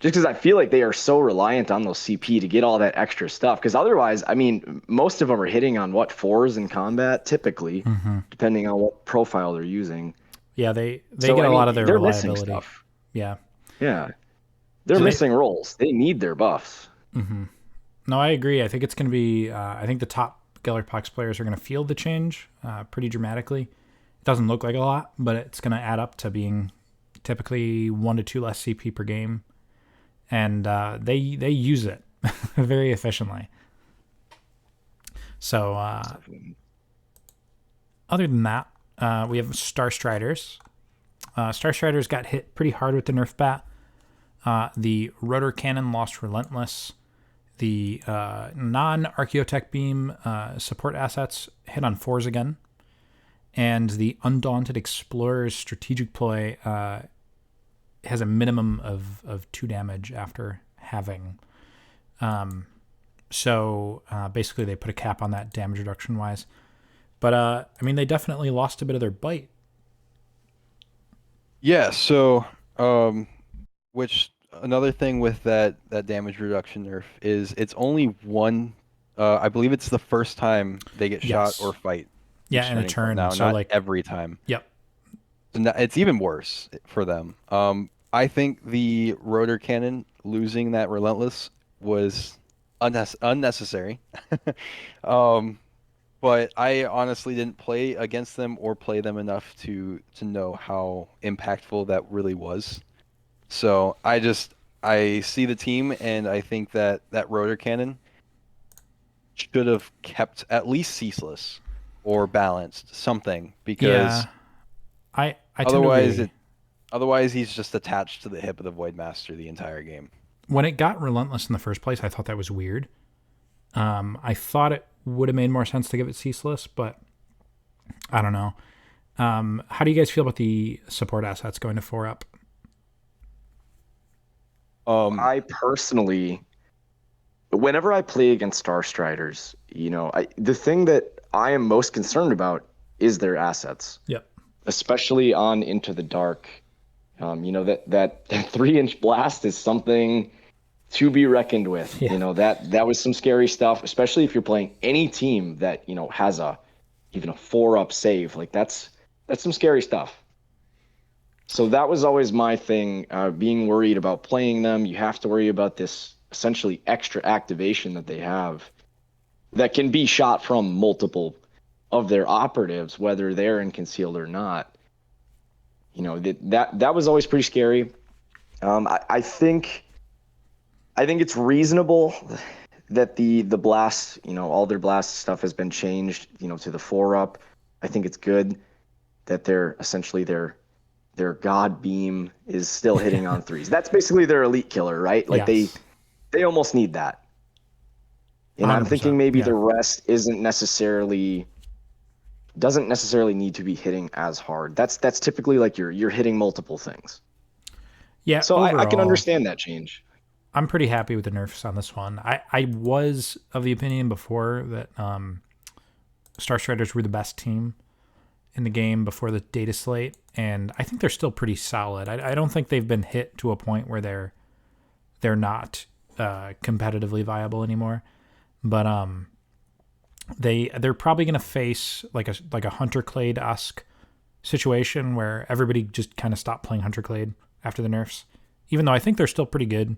S3: Just because I feel like they are so reliant on those CP to get all that extra stuff. Because otherwise, I mean, most of them are hitting on what, 4s in combat typically, depending on what profile they're using.
S1: Yeah, they get a lot of their
S3: they're
S1: reliability.
S3: missing stuff.
S1: Yeah.
S3: They're missing rolls. They need their buffs.
S1: No, I agree. I think it's going to be. I think the top Gellerpox players are going to feel the change pretty dramatically. It doesn't look like a lot, but it's going to add up to being typically 1 to 2 less CP per game, and they use it very efficiently. So other than that, we have Star Striders. Star Striders got hit pretty hard with the Nerf bat. The rotor cannon lost Relentless. The non-Archaeotech beam support assets hit on 4s again. And the Undaunted Explorer's strategic ploy has a minimum of 2 damage after having. So basically they put a cap on that damage reduction wise. But I mean, they definitely lost a bit of their bite.
S2: Yeah, so which another thing with that damage reduction nerf is it's only one. I believe it's the first time they get shot or fight.
S1: Yeah, in a turn.
S2: Now,
S1: so
S2: not
S1: like
S2: every time.
S1: Yep.
S2: And it's even worse for them. I think the rotor cannon losing that Relentless was unnecessary. But I honestly didn't play against them or play them enough to know how impactful that really was. So I see the team, and I think that rotor cannon should have kept at least ceaseless or balanced something, because
S1: I
S2: otherwise he's just attached to the hip of the Voidmaster the entire game.
S1: When it got Relentless in the first place, I thought that was weird. I thought it would have made more sense to give it ceaseless, but I don't know. How do you guys feel about the support assets going to 4-up?
S3: I personally, whenever I play against Star Striders, you know, the thing that I am most concerned about is their assets.
S1: Yep.
S3: Especially on Into the Dark. You know, that 3-inch blast is something to be reckoned with. You know, that was some scary stuff, especially if you're playing any team that, you know, has even a 4-up save. Like that's some scary stuff. So that was always my thing, being worried about playing them. You have to worry about this essentially extra activation that they have that can be shot from multiple of their operatives, whether they're in concealed or not. You know, that was always pretty scary. I think it's reasonable that the blast, you know, all their blast stuff has been changed, you know, to the 4-up. I think it's good that they're essentially their God Beam is still hitting on 3s. That's basically their elite killer, right? Like they almost need that. And I'm thinking maybe the rest doesn't necessarily need to be hitting as hard. That's typically like you're hitting multiple things.
S1: Yeah.
S3: So
S1: overall,
S3: I can understand that change.
S1: I'm pretty happy with the nerfs on this one. I was of the opinion before that Star Striders were the best team in the game before the data slate, and I think they're still pretty solid. I don't think they've been hit to a point where they're not competitively viable anymore. But they're probably going to face like a Hunter Clade-esque situation where everybody just kind of stopped playing Hunter Clade after the nerfs, even though I think they're still pretty good.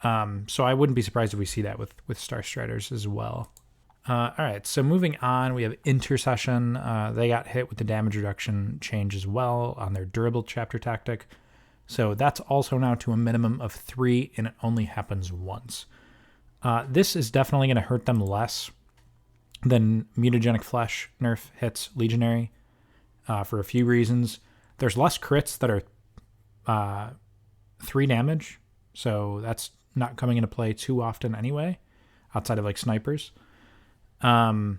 S1: So I wouldn't be surprised if we see that with Star Striders as well. All right, so moving on, we have Intercession. They got hit with the damage reduction change as well on their durable chapter tactic. So that's also now to a minimum of 3, and it only happens once. This is definitely going to hurt them less than Mutagenic Flesh nerf hits Legionary. for a few reasons. There's less crits that are 3 damage, so that's not coming into play too often anyway, outside of like snipers. And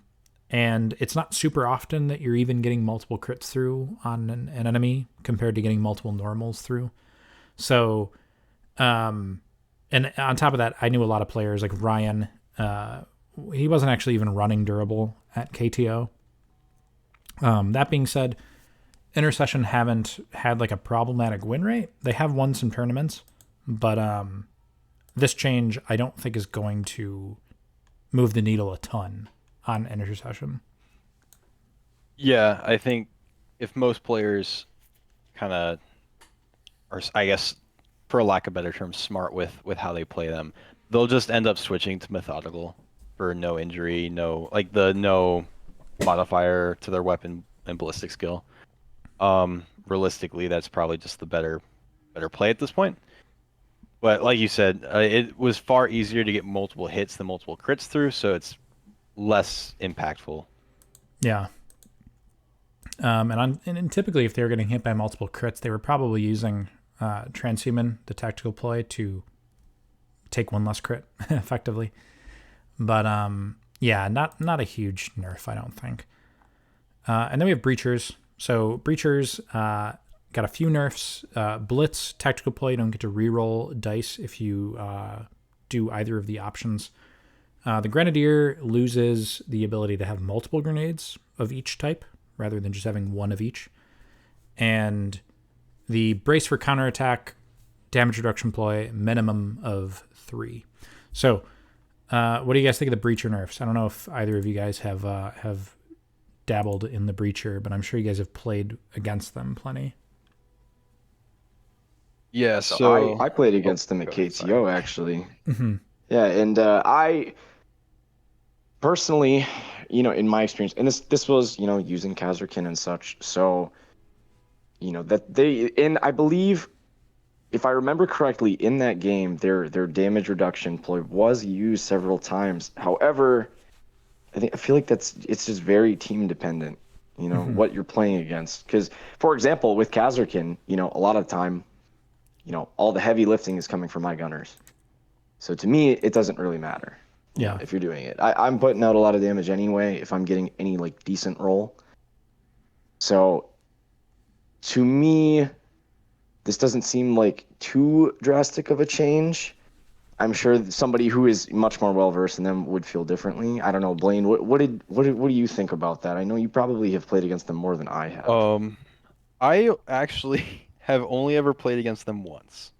S1: it's not super often that you're even getting multiple crits through on an enemy compared to getting multiple normals through. So, and on top of that, I knew a lot of players like Ryan. He wasn't actually even running durable at KTO. That being said, Intercession haven't had like a problematic win rate. They have won some tournaments, but this change I don't think is going to move the needle a ton on Intercession.
S2: Yeah, I think if most players kind of are, I guess, for lack of a better term, smart with how they play them, they'll just end up switching to methodical for no injury, no modifier to their weapon and ballistic skill. Realistically, that's probably just the better play at this point. But like you said, it was far easier to get multiple hits than multiple crits through, so it's less impactful.
S1: Yeah. And typically, if they were getting hit by multiple crits, they were probably using Transhuman, the tactical play, to take one less crit effectively. But yeah, not a huge nerf, I don't think. And then we have Breachers. So Breachers got a few nerfs. Blitz, tactical play, you don't get to reroll dice if you do either of the options. The Grenadier loses the ability to have multiple grenades of each type, rather than just having one of each. And the Brace for Counterattack, damage reduction ploy, minimum of 3. So, what do you guys think of the Breacher nerfs? I don't know if either of you guys have dabbled in the Breacher, but I'm sure you guys have played against them plenty.
S2: Yeah,
S3: so I played against them at KTO, actually.
S1: Mm-hmm.
S3: Yeah, and I personally, in my experience, and this was, using Kasrkin and such, so, that I believe, if I remember correctly, in that game, their damage reduction ploy was used several times. However, I feel like it's just very team dependent, what you're playing against. Because, for example, with Kasrkin, a lot of the time, all the heavy lifting is coming from my gunners. So to me, it doesn't really matter.
S1: Yeah.
S3: If you're doing it, I'm putting out a lot of damage anyway if I'm getting any like decent roll. So to me, this doesn't seem like too drastic of a change. I'm sure that somebody who is much more well versed in them would feel differently. I don't know, Blaine. What do you think about that? I know you probably have played against them more than I have.
S2: I actually have only ever played against them once.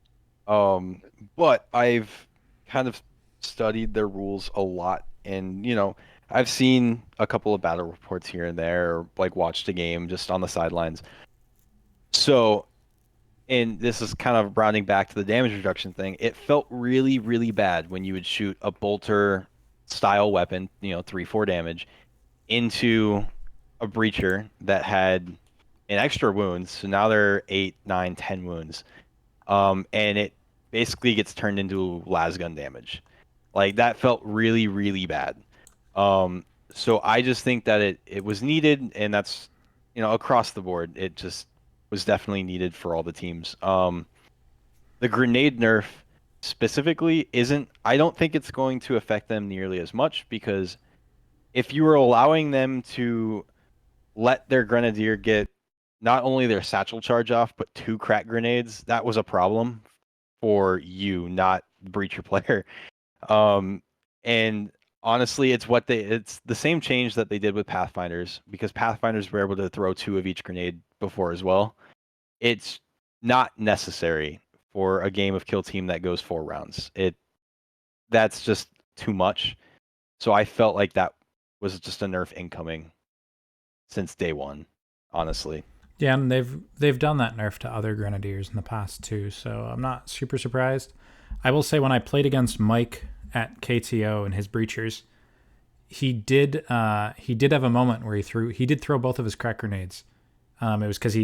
S2: But I've kind of studied their rules a lot, and I've seen a couple of battle reports here and there, or like watched a game just on the sidelines. So, and this is kind of rounding back to the damage reduction thing. It felt really, really bad when you would shoot a bolter style weapon, 3-4 damage, into a breacher that had an extra wounds. So now they're 8, 9, 10 wounds. And it basically gets turned into lasgun damage. Like, that felt really, really bad. So I just think that it was needed, and that's, across the board, it just was definitely needed for all the teams. The grenade nerf specifically I don't think it's going to affect them nearly as much, because if you were allowing them to let their grenadier get not only their satchel charge off, but 2 crack grenades, that was a problem for you, not breacher player. And honestly, it's the same change that they did with Pathfinders, because Pathfinders were able to throw 2 of each grenade before as well. It's not necessary for a game of Kill Team that goes 4 rounds. That's just too much. So I felt like that was just a nerf incoming since day one, honestly.
S1: Yeah, and they've done that nerf to other Grenadiers in the past too, so I'm not super surprised. I will say, when I played against Mike at KTO and his Breachers, he did have a moment where he did throw both of his crack grenades. It was because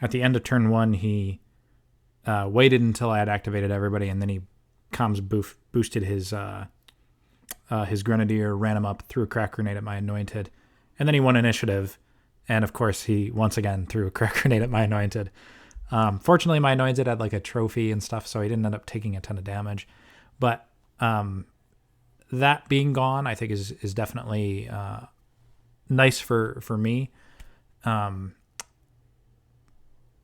S1: at the end of turn 1, he waited until I had activated everybody, and then he comms boosted his Grenadier, ran him up, threw a crack grenade at my Anointed, and then he won initiative. And of course, he once again threw a crack grenade at my Anointed. Fortunately, my Anointed had like a trophy and stuff, so he didn't end up taking a ton of damage. But that being gone, I think is definitely nice for me. I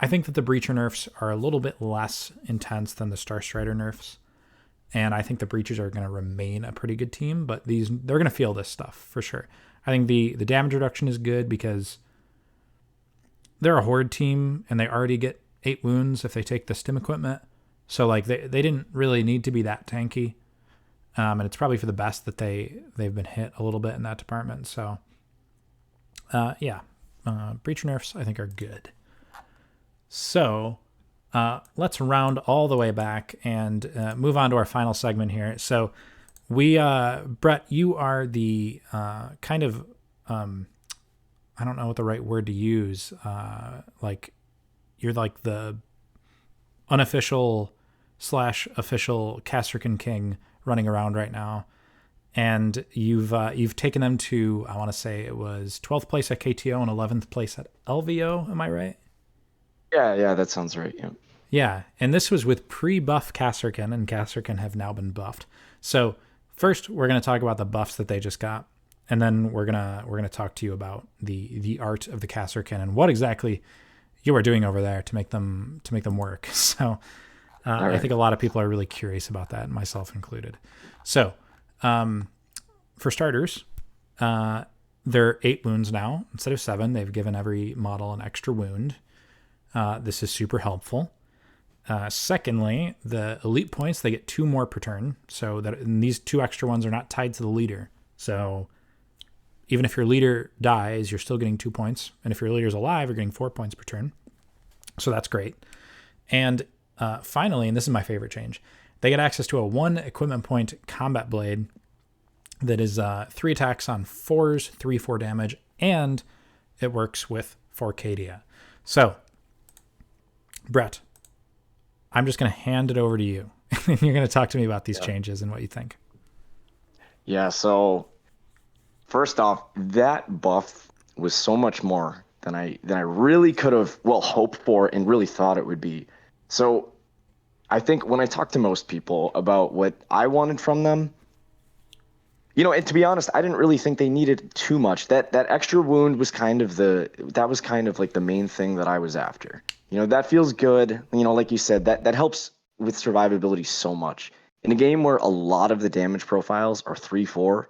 S1: think that the Breacher nerfs are a little bit less intense than the Star Strider nerfs. And I think the Breachers are going to remain a pretty good team, but they're going to feel this stuff for sure. I think the damage reduction is good because they're a horde team and they already get 8 wounds if they take the stim equipment. So like they didn't really need to be that tanky. And it's probably for the best that they've been hit a little bit in that department. So Breacher nerfs I think are good. So let's round all the way back and move on to our final segment here. So we, Brett, you are the kind of, I don't know what the right word to use. Like you're like the unofficial / official Kasrkin king running around right now. And you've taken them to, I want to say it was 12th place at KTO and 11th place at LVO. Am I right?
S3: Yeah, that sounds right. Yeah.
S1: Yeah, and this was with pre-buff Kasrkin, and Kasrkin have now been buffed. So first, we're going to talk about the buffs that they just got, and then we're gonna talk to you about the art of the Kasrkin and what exactly you are doing over there to make them work. So right. I think a lot of people are really curious about that, myself included. So for starters, they're 8 wounds now instead of 7. They've given every model an extra wound. This is super helpful. Secondly, the elite points, they get 2 more per turn. So that these 2 extra ones are not tied to the leader. So even if your leader dies, you're still getting 2 points. And if your leader's alive, you're getting 4 points per turn. So that's great. And finally, and this is my favorite change, they get access to a 1 equipment point combat blade that is 3 attacks on 4s, 3/4 damage, and it works with 4 Cadia. So Brett, I'm just going to hand it over to you. You're going to talk to me about these changes and what you think.
S3: Yeah, so first off, that buff was so much more than I really could have hoped for and really thought it would be. So I think when I talk to most people about what I wanted from them, and to be honest, I didn't really think they needed too much. That extra wound was kind of like the main thing that I was after. That feels good. Like you said, that helps with survivability so much. In a game where a lot of the damage profiles are 3/4,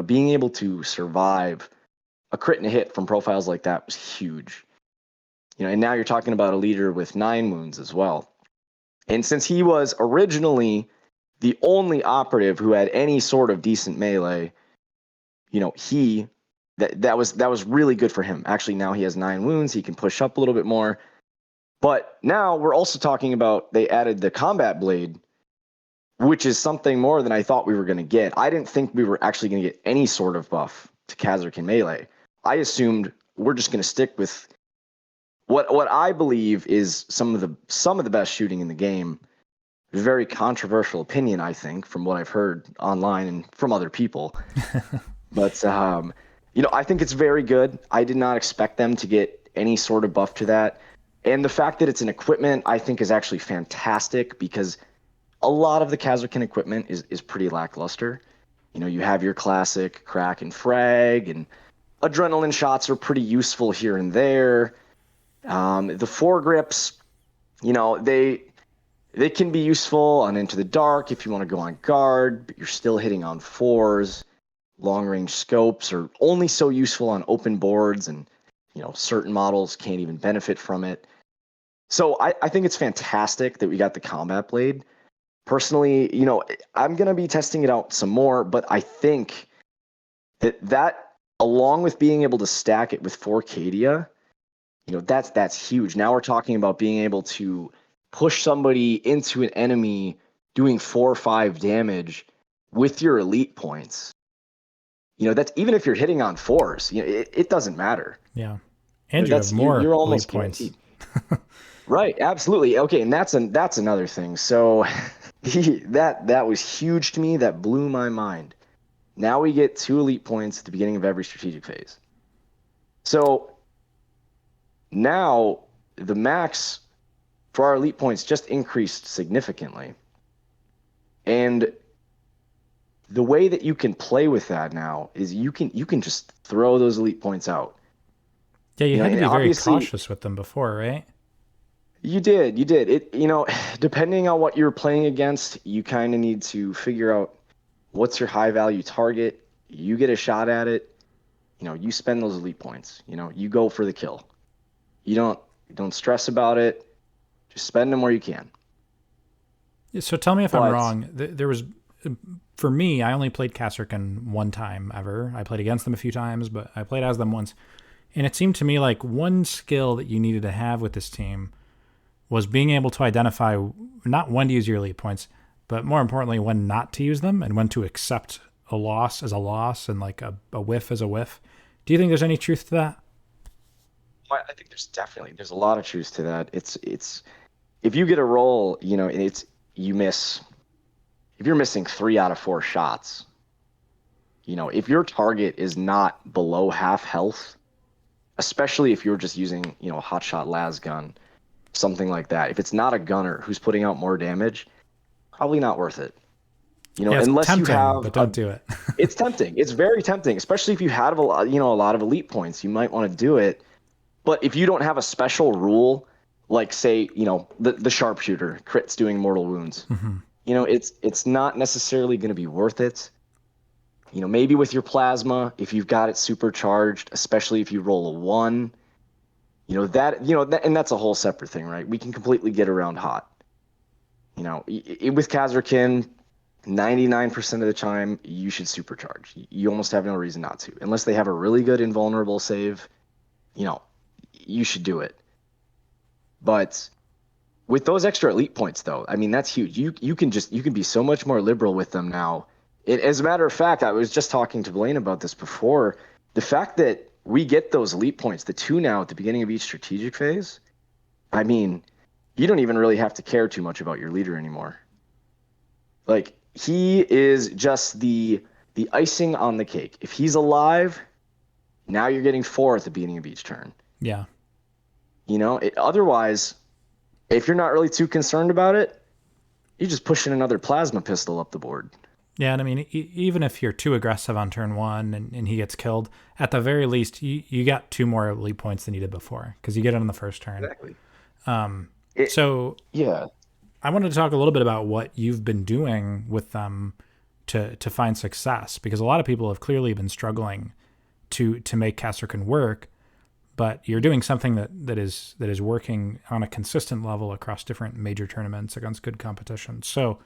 S3: being able to survive a crit and a hit from profiles like that was huge. And now you're talking about a leader with 9 wounds as well. And since he was originally the only operative who had any sort of decent melee, that was really good for him. Actually, now he has 9 wounds. He can push up a little bit more. But now we're also talking about they added the combat blade, which is something more than I thought we were going to get. I didn't think we were actually going to get any sort of buff to Kasrkin melee. I assumed we're just going to stick with what I believe is some of the best shooting in the game. Very controversial opinion, I think, from what I've heard online and from other people. But I think it's very good. I did not expect them to get any sort of buff to that. And the fact that it's an equipment, I think, is actually fantastic because a lot of the Kasrkin equipment is pretty lackluster. You have your classic crack and frag, and adrenaline shots are pretty useful here and there. The foregrips, they can be useful on Into the Dark if you want to go on guard, but you're still hitting on 4s. Long-range scopes are only so useful on open boards, and certain models can't even benefit from it. So I think it's fantastic that we got the combat blade. Personally, I'm going to be testing it out some more, but I think that along with being able to stack it with 4 Cadia, that's huge. Now we're talking about being able to push somebody into an enemy doing 4 or 5 damage with your elite points. That's even if you're hitting on 4s, it doesn't matter.
S1: Yeah. And you have more
S3: you're almost
S1: points.
S3: Right, absolutely. Okay, and that's another thing. So that was huge to me. That blew my mind. Now we get 2 elite points at the beginning of every strategic phase. So now the max for our elite points just increased significantly. And the way that you can play with that now is you can just throw those elite points out.
S1: Yeah, you had to
S3: and
S1: be very
S3: obviously
S1: cautious with them before, right?
S3: you did. It, depending on what you're playing against, you kind of need to figure out what's your high value target. You get a shot at it. You spend those elite points. You go for the kill. You don't stress about it. Just spend them where you can.
S1: So tell me if I'm
S3: But
S1: wrong. There was, for me, I only played Kasrkin one time ever. I played against them a few times, but I played as them once. And it seemed to me like one skill that you needed to have with this team was being able to identify not when to use your elite points, but more importantly, when not to use them and when to accept a loss as a loss and like a whiff as a whiff. Do you think there's any truth to that?
S3: I think there's a lot of truth to that. It's if you get a roll, and you miss. If you're missing 3 out of 4 shots, if your target is not below half health, especially if you're just using, a hotshot las gun, something like that. If it's not a gunner who's putting out more damage, probably not worth it.
S1: Yeah, it's
S3: Unless
S1: tempting,
S3: you have,
S1: but don't do it.
S3: it's tempting. It's very tempting, especially if you have a lot of elite points. You might want to do it. But if you don't have a special rule, like say, the sharpshooter crits doing mortal wounds, it's not necessarily going to be worth it. Maybe with your plasma, if you've got it supercharged, especially if you roll a 1, and that's a whole separate thing, right? We can completely get around hot. With Kasrkin, 99% of the time, you should supercharge. You almost have no reason not to. Unless they have a really good invulnerable save, you should do it. But with those extra elite points, though, I mean, that's huge. You can be so much more liberal with them now. As a matter of fact, I was just talking to Blaine about this before. The fact that we get those elite points, the 2 now at the beginning of each strategic phase, I mean, you don't even really have to care too much about your leader anymore. Like, he is just the icing on the cake. If he's alive, now you're getting 4 at the beginning of each turn.
S1: Yeah.
S3: Otherwise, if you're not really too concerned about it, you're just pushing another plasma pistol up the board.
S1: Yeah, and I mean, even if you're too aggressive on turn 1 and he gets killed, at the very least, you got 2 more elite points than you did before because you get it on the first turn.
S3: Exactly.
S1: Yeah, I wanted to talk a little bit about what you've been doing with them to find success, because a lot of people have clearly been struggling to make Kasrkin work, but you're doing something that is working on a consistent level across different major tournaments against good competition. So,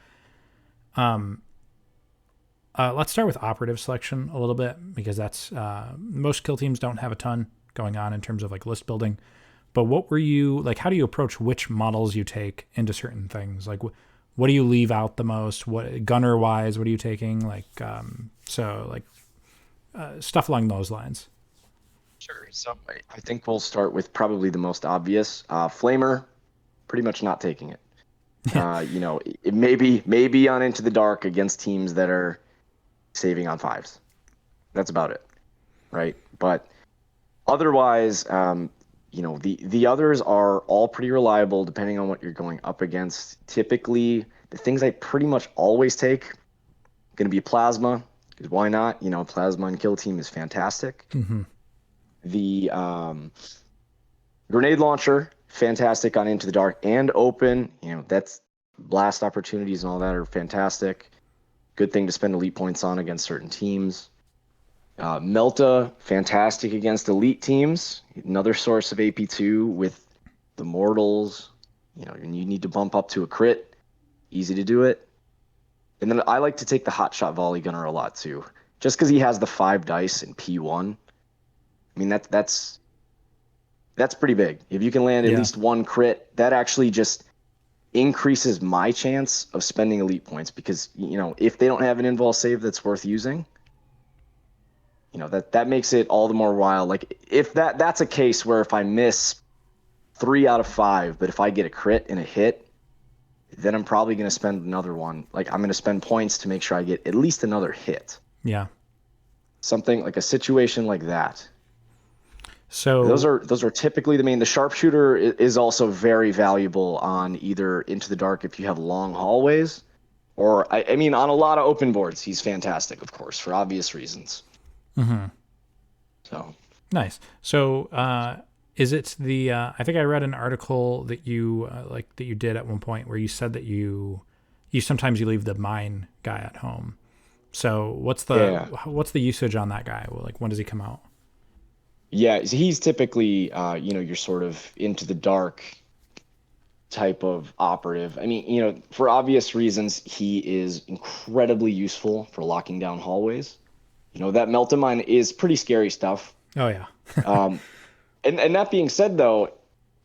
S1: let's start with operative selection a little bit, because that's most kill teams don't have a ton going on in terms of like list building. But what were you like? How do you approach which models you take into certain things? Like, what do you leave out the most? What gunner wise? What are you taking? Like, stuff along those lines.
S3: Sure. So I think we'll start with probably the most obvious. Flamer, pretty much not taking it. It may be on Into the Dark against teams that are saving on 5s. That's about it, right? But otherwise, the others are all pretty reliable depending on what you're going up against. Typically, the things I pretty much always take going to be plasma, because why not? Plasma and kill team is fantastic.
S1: Mm-hmm.
S3: The grenade launcher, fantastic on Into the Dark and open. That's blast opportunities and all that are fantastic. Good thing to spend elite points on against certain teams. Melta, fantastic against elite teams. Another source of AP2 with the mortals. And you need to bump up to a crit. Easy to do it. And then I like to take the hotshot volley gunner a lot too, just because he has the 5 dice in P1. I mean, that's pretty big. If you can land at least 1 crit, that actually just increases my chance of spending elite points, because if they don't have an invul save that's worth using, that makes it all the more wild. Like, if that's a case where if I miss 3 out of 5, but if I get a crit and a hit, then I'm probably going to spend another one. Like, I'm going to spend points to make sure I get at least another hit.
S1: Yeah.
S3: Something like a situation like that.
S1: So
S3: Those are typically the main. The sharpshooter is also very valuable on either Into the Dark if you have long hallways, or I mean on a lot of open boards. He's fantastic, of course, for obvious reasons.
S1: mm-hmm.
S3: So
S1: Nice. So is it the? I think I read an article that you that you did at one point where you said that you sometimes you leave the mine guy at home. So what's the usage on that guy? Well, like when does he come out?
S3: yeah, he's typically your sort of Into the Dark type of operative. I mean, for obvious reasons, he is incredibly useful for locking down hallways. That Melta Mine is pretty scary stuff.
S1: Oh yeah.
S3: Um, and that being said, though,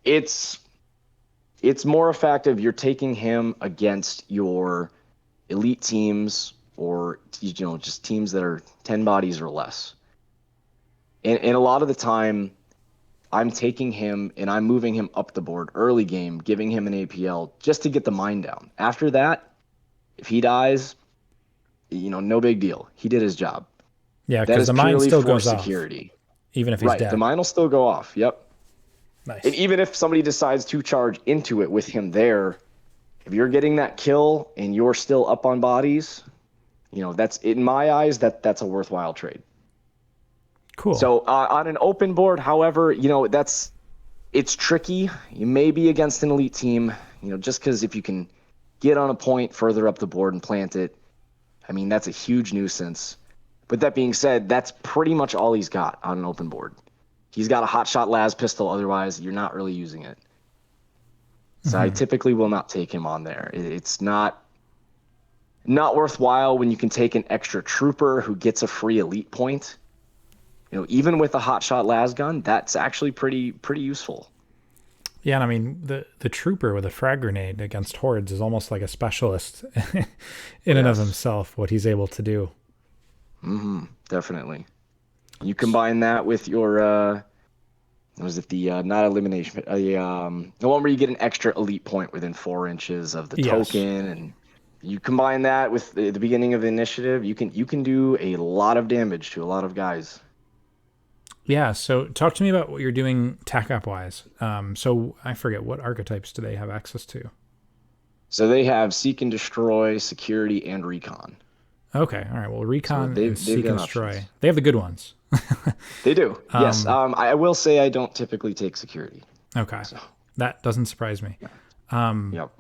S3: it's more effective. You're taking him against your elite teams or just teams that are 10 bodies or less. And a lot of the time, I'm taking him and I'm moving him up the board early game, giving him an APL just to get the mine down. After that, if he dies, no big deal. He did his job.
S1: Yeah, because the mine still goes
S3: security.
S1: Off, even if he's dead.
S3: The mine will still go off. Yep.
S1: Nice.
S3: And even if somebody decides to charge into it with him there, if you're getting that kill and you're still up on bodies, that's in my eyes that's a worthwhile trade.
S1: Cool.
S3: So on an open board, however, it's tricky. You may be against an elite team, just because if you can get on a point further up the board and plant it, I mean, that's a huge nuisance. But that being said, that's pretty much all he's got on an open board. He's got a hotshot las pistol. Otherwise, you're not really using it. So I typically will not take him on there. It's not worthwhile when you can take an extra trooper who gets a free elite point. Even with a hotshot las gun, that's actually pretty useful.
S1: Yeah, and I mean the trooper with a frag grenade against hordes is almost like a specialist in and of himself. What he's able to do.
S3: Definitely. You combine that with your was it the not elimination, the one where you get an extra elite point within 4 inches of the token, and you combine that with the beginning of the initiative, you can do a lot of damage to a lot of guys.
S1: Yeah, so talk to me about what you're doing TAC wise. So I forget, what archetypes do they have access to?
S3: So they have Seek and Destroy, Security, and Recon.
S1: Okay, all right. Well, Recon and Seek and Destroy.
S3: Options.
S1: They have the good ones.
S3: They do, yes. I will say I don't typically take Security.
S1: Okay, so that doesn't surprise me.
S3: Yep.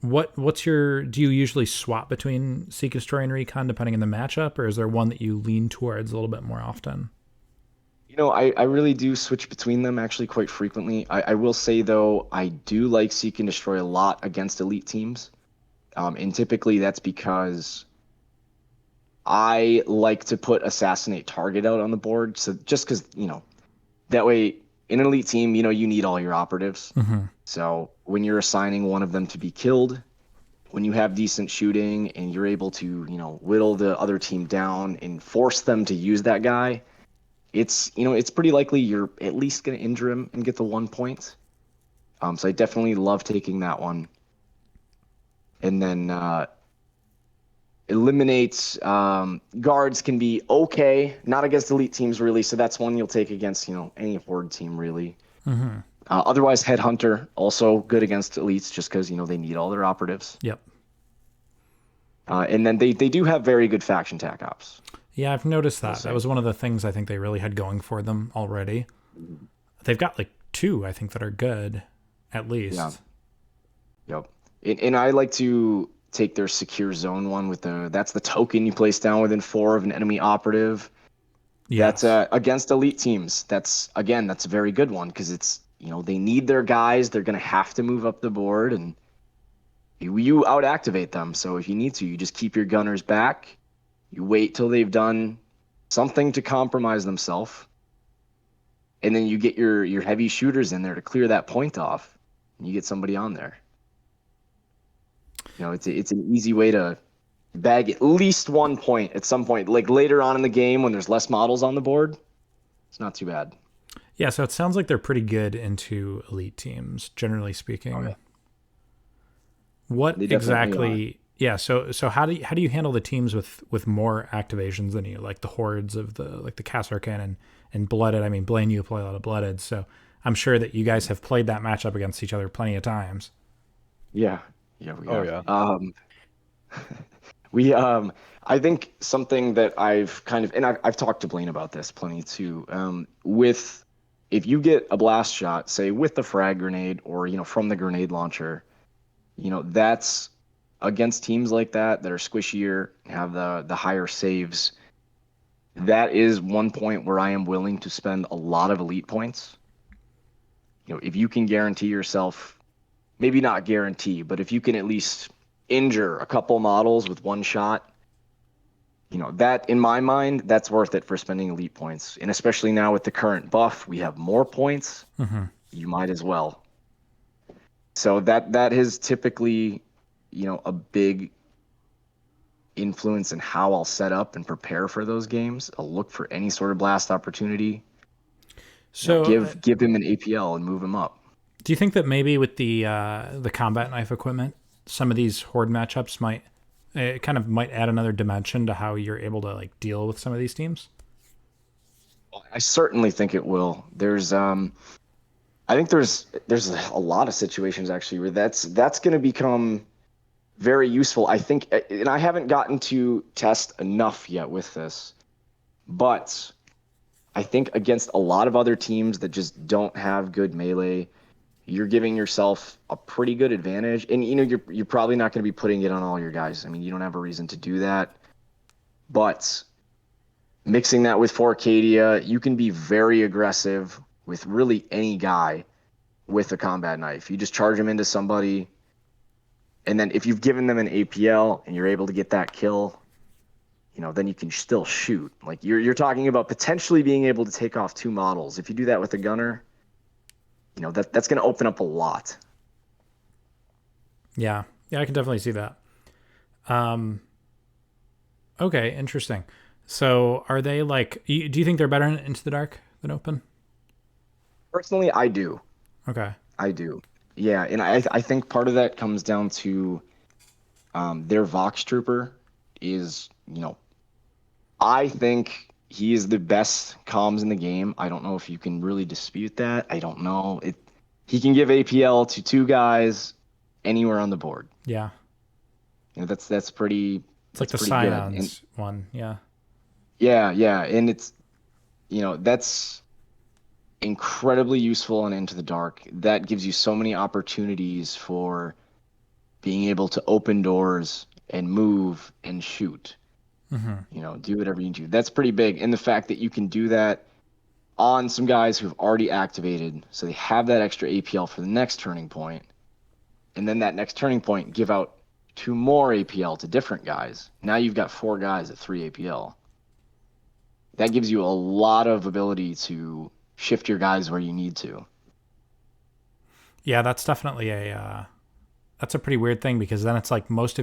S1: Do you usually swap between Seek, Destroy, and Recon depending on the matchup, or is there one that you lean towards a little bit more often?
S3: I really do switch between them actually quite frequently. I will say, though, I do like Seek and Destroy a lot against elite teams. And typically that's because I like to put Assassinate Target out on the board. So just because, that way in an elite team, you need all your operatives.
S1: Mm-hmm.
S3: So when you're assigning one of them to be killed, when you have decent shooting and you're able to, whittle the other team down and force them to use that guy, it's pretty likely you're at least going to injure him and get the 1 point. So I definitely love taking that one. And then eliminates guards can be okay, not against elite teams really. So that's one you'll take against any horde team really.
S1: Mm-hmm.
S3: Otherwise, Headhunter also good against elites just because they need all their operatives.
S1: Yep.
S3: And then they do have very good faction tac ops.
S1: Yeah, I've noticed that. That was one of the things I think they really had going for them already. They've got like 2, I think, that are good, at least.
S3: Yeah. Yep. And I like to take their Secure Zone one that's the token you place down within 4 of an enemy operative. Yes. That's against elite teams. That's a very good one because it's, they need their guys. They're going to have to move up the board and you out-activate them. So if you need to, you just keep your gunners back. You wait till they've done something to compromise themselves, and then you get your heavy shooters in there to clear that point off, and you get somebody on there. It's an easy way to bag at least 1 point at some point, like later on in the game when there's less models on the board. It's not too bad.
S1: Yeah, so it sounds like they're pretty good into elite teams, generally speaking.
S3: Okay.
S1: What exactly? Yeah, so how do you handle the teams with more activations than you, like the hordes of the Kasrkin and blooded? I mean, Blaine, you play a lot of blooded, so I'm sure that you guys have played that matchup against each other plenty of times.
S3: Yeah, yeah, we
S2: Oh
S3: have.
S2: yeah.
S3: We I think something that I've kind of, and I've talked to Blaine about this plenty too. With if you get a blast shot, say with the frag grenade or from the grenade launcher, that's against teams like that are squishier, have the higher saves. That is one point where I am willing to spend a lot of elite points. If you can guarantee yourself, maybe not guarantee, but if you can at least injure a couple models with one shot, that in my mind, that's worth it for spending elite points. And especially now with the current buff, we have more points.
S1: Mm-hmm.
S3: You might as well. So that is typically, a big influence in how I'll set up and prepare for those games. I'll look for any sort of blast opportunity.
S1: So
S3: Give him an APL and move him up.
S1: do you think that maybe with the combat knife equipment, some of these horde matchups might it kind of might add another dimension to how you're able to like deal with some of these teams?
S3: I certainly think it will. I think there's a lot of situations actually where that's going to become very useful. I think, and I haven't gotten to test enough yet with this, but I think against a lot of other teams that just don't have good melee, you're giving yourself a pretty good advantage. And you're probably not going to be putting it on all your guys. I mean, you don't have a reason to do that. But mixing that with 4Cadia, you can be very aggressive with really any guy with a combat knife. You just charge them into somebody, and then if you've given them an APL and you're able to get that kill, then you can still shoot. Like you're talking about potentially being able to take off 2 models. If you do that with a gunner, that's going to open up a lot.
S1: Yeah, I can definitely see that. Okay, interesting. So are they like? Do you think they're better in Into the Dark than Open?
S3: Personally, I do.
S1: Okay.
S3: I do. Yeah, and I think part of that comes down to their Vox Trooper is, I think he is the best comms in the game. I don't know if you can really dispute that. I don't know. He can give APL to 2 guys anywhere on the board.
S1: Yeah.
S3: That's pretty.
S1: It's like the
S3: pretty good.
S1: Scions one. Yeah.
S3: Yeah, and it's that's incredibly useful and Into the Dark. That gives you so many opportunities for being able to open doors and move and shoot.
S1: Mm-hmm.
S3: Do whatever you do. That's pretty big. And the fact that you can do that on some guys who've already activated, so they have that extra APL for the next turning point, and then that next turning point give out 2 more APL to different guys. Now you've got 4 guys at 3 APL. That gives you a lot of ability to shift your guys where you need to.
S1: Yeah, that's definitely that's a pretty weird thing, because then it's like almost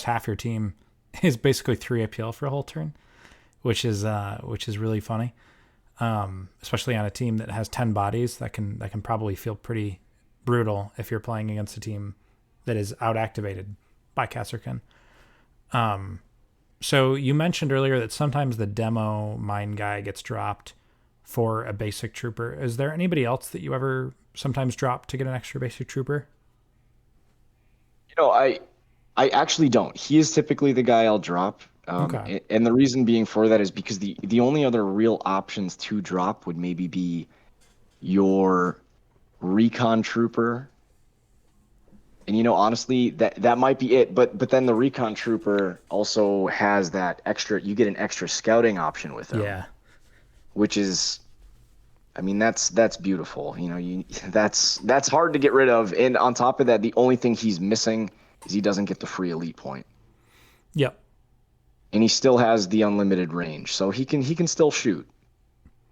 S1: half your team is basically 3 APL for a whole turn, which is really funny. Especially on a team that has 10 bodies, that can probably feel pretty brutal if you're playing against a team that is out activated by Kaserkin. So you mentioned earlier that sometimes the demo mine guy gets dropped for a basic trooper. Is there anybody else that you ever sometimes drop to get an extra basic trooper?
S3: I actually don't. He is typically the guy I'll drop.
S1: Okay.
S3: And the reason being for that is because the only other real options to drop would maybe be your recon trooper. And honestly, that might be it. But then the recon trooper also has that extra. You get an extra scouting option with him.
S1: Yeah.
S3: Which is, I mean, that's beautiful. That's hard to get rid of. And on top of that, the only thing he's missing is he doesn't get the free elite point.
S1: Yep.
S3: And he still has the unlimited range, so he can still shoot.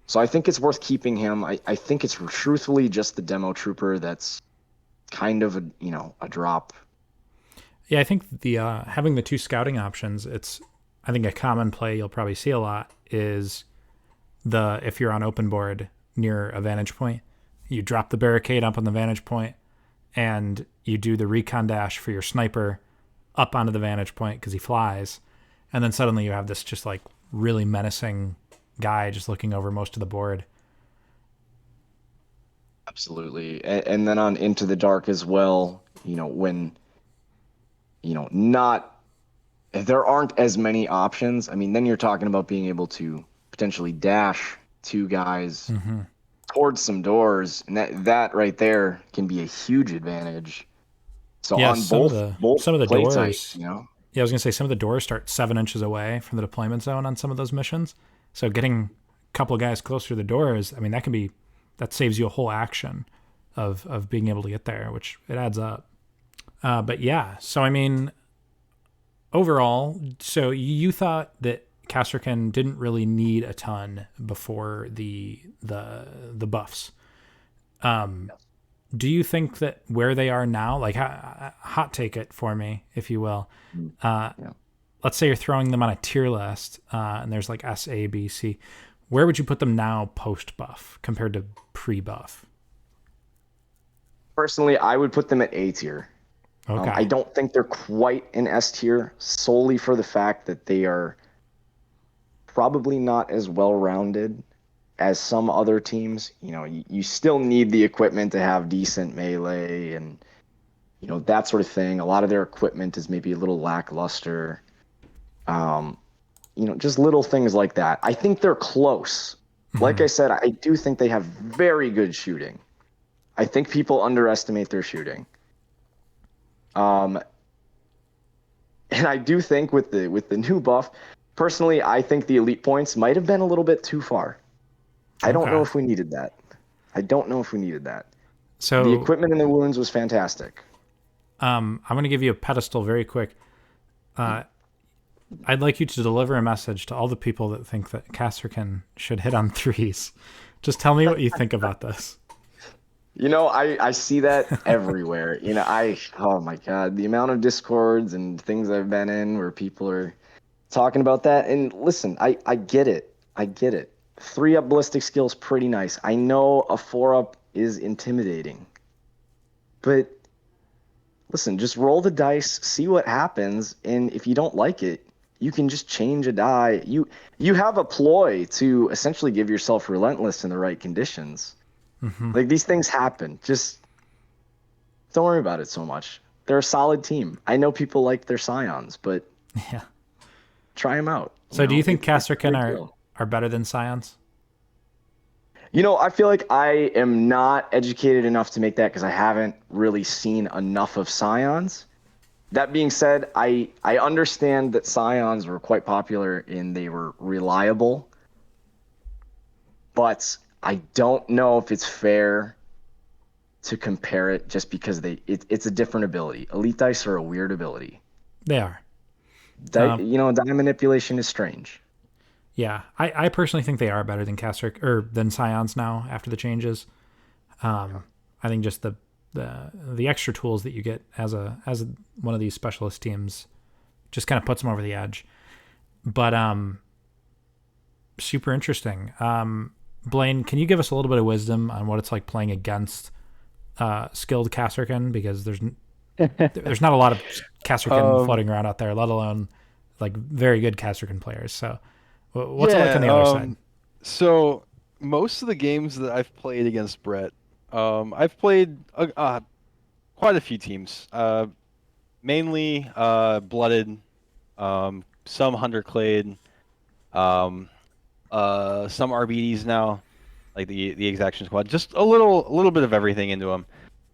S3: So I think it's worth keeping him. I think it's truthfully just the demo trooper that's kind of a drop.
S1: Yeah, I think the having the 2 scouting options, I think a common play you'll probably see a lot is if you're on open board near a vantage point, you drop the barricade up on the vantage point, and you do the recon dash for your sniper up onto the vantage point because he flies, and then suddenly you have this just like really menacing guy just looking over most of the board.
S3: Absolutely. And then on Into the Dark as well, when, not there aren't as many options. I mean, then you're talking about being able to potentially dash two guys towards some doors, and that right there can be a huge advantage. So
S1: Yeah,
S3: on both
S1: some of the
S3: play
S1: doors.
S3: types,
S1: Yeah, I was gonna say some of the doors start 7 inches away from the deployment zone on some of those missions. So getting a couple of guys closer to the doors, I mean, that saves you a whole action of being able to get there, which it adds up. But yeah, so I mean, overall, so you thought that Kasrkin didn't really need a ton before the buffs. Do you think that where they are now, like hot take it for me, if you will,
S3: Yeah.
S1: let's say you're throwing them on a tier list, and there's like S, A, B, C. Where would you put them now post buff compared to pre buff?
S3: Personally, I would put them at A tier.
S1: Okay.
S3: I don't think they're quite an S tier solely for the fact that they are probably not as well rounded as some other teams. You still need the equipment to have decent melee and that sort of thing. A lot of their equipment is maybe a little lackluster. Just little things like that. I think they're close. Like I said, I do think they have very good shooting. I think people underestimate their shooting. And I do think with the new buff, personally, I think the elite points might have been a little bit too far. I don't know if we needed that.
S1: So
S3: the equipment in the wounds was fantastic.
S1: I'm going to give you a pedestal very quick. I'd like you to deliver a message to all the people that think that Kasrkin should hit on threes. Just tell me what you think about this.
S3: I see that everywhere. Oh my God, the amount of discords and things I've been in where people are talking about that. And listen, I get it. 3-up ballistic skill is pretty nice. I know a 4-up is intimidating. But listen, just roll the dice, see what happens, and if you don't like it, you can just change a die. You have a ploy to essentially give yourself relentless in the right conditions. Like, these things happen. Just don't worry about it so much. They're a solid team. I know people like their Scions, but
S1: yeah,
S3: try them out.
S1: So do you think Kasrkin are better than Scions?
S3: I feel like I am not educated enough to make that because I haven't really seen enough of Scions. That being said, I understand that Scions were quite popular and they were reliable, but I don't know if it's fair to compare it just because it's a different ability. Elite dice are a weird ability.
S1: They are.
S3: Die manipulation is strange.
S1: Yeah, I personally think they are better than than Scions now after the changes. I think just the extra tools that you get as one of these specialist teams just kind of puts them over the edge. But super interesting. Blaine, can you give us a little bit of wisdom on what it's like playing against skilled Kasrkin? Because there's not a lot of Kasrkin floating around out there, let alone like very good Kasrkin players. So what's it like on the other side?
S2: So most of the games that I've played against Brett, I've played quite a few teams, mainly Blooded, some Hunter Clade, some RBDs now, like the Exaction Squad, just a little bit of everything into them.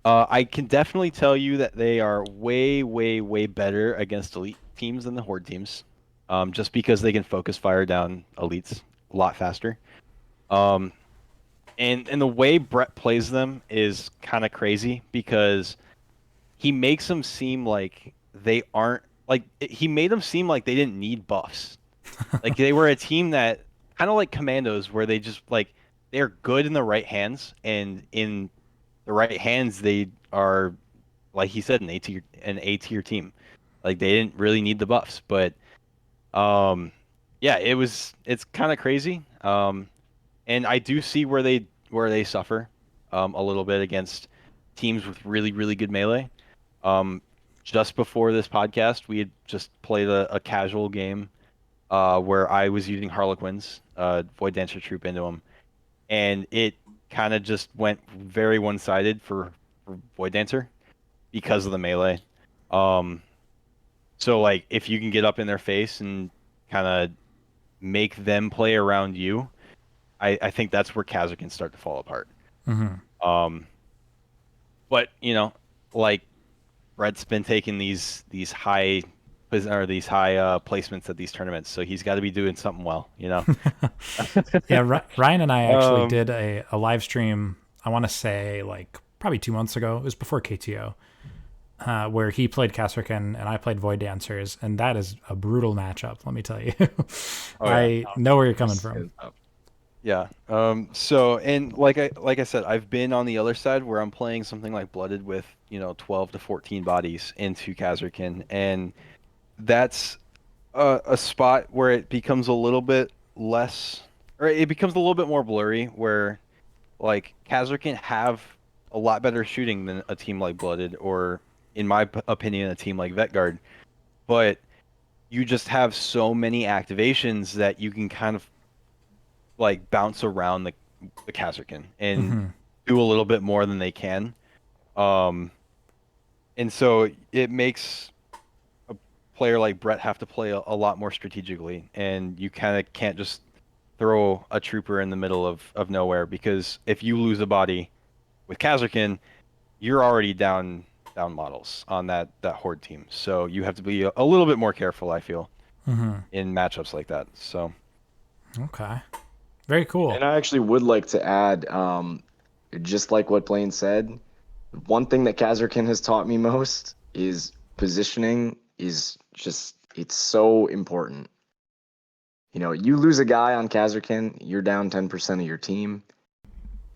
S2: I can definitely tell you that they are way, way, way better against elite teams than the Horde teams, just because they can focus fire down elites a lot faster. And the way Brett plays them is kind of crazy because he makes them seem like they aren't he made them seem like they didn't need buffs. Like they were a team that kind of like Commandos where they just they're good in the right hands, and in the right hands they are, like he said, an A tier team. Like they didn't really need the buffs, but yeah, it's kind of crazy. And I do see where they suffer a little bit against teams with really, really good melee. just before this podcast, we had just played a casual game where I was using Harlequins, Void Dancer troop into them, and it kind of just went very one-sided for Void Dancer because of the melee. Um, so like if you can get up in their face and kind of make them play around you, I think that's where Kazakh can start to fall apart.
S1: Mm-hmm.
S2: But like Brett's been taking these high placements at these tournaments, so he's got to be doing something well.
S1: Yeah, Ryan and I actually
S2: Um,
S1: did a live stream, I want to say like probably 2 months ago. It was before KTO, where he played Kasrkin and I played Void Dancers, and that is a brutal matchup, let me tell you.
S2: Oh yeah.
S1: I know where you're coming from.
S2: Yeah. So and like I said, I've been on the other side where I'm playing something like Blooded with 12 to 14 bodies into Kasrkin, and that's a spot where it becomes a little bit less, or it becomes a little bit more blurry, where like Kasrkin have a lot better shooting than a team like Blooded, or in my opinion, a team like Vetguard, but you just have so many activations that you can kind of like bounce around the Kasrkin and
S1: Mm-hmm.
S2: do a little bit more than they can. Um, and so it makes a player like Brett have to play a lot more strategically, and you kind of can't just throw a trooper in the middle of nowhere, because if you lose a body with Kasrkin, you're already down models on that horde team. So you have to be a little bit more careful, I feel,
S1: Mm-hmm.
S2: in matchups like that. So
S1: Okay. Very cool.
S3: And I actually would like to add, just like what Blaine said, one thing that Kazarkin has taught me most is positioning is just, it's so important. You lose a guy on Kazarkin, you're down 10% of your team.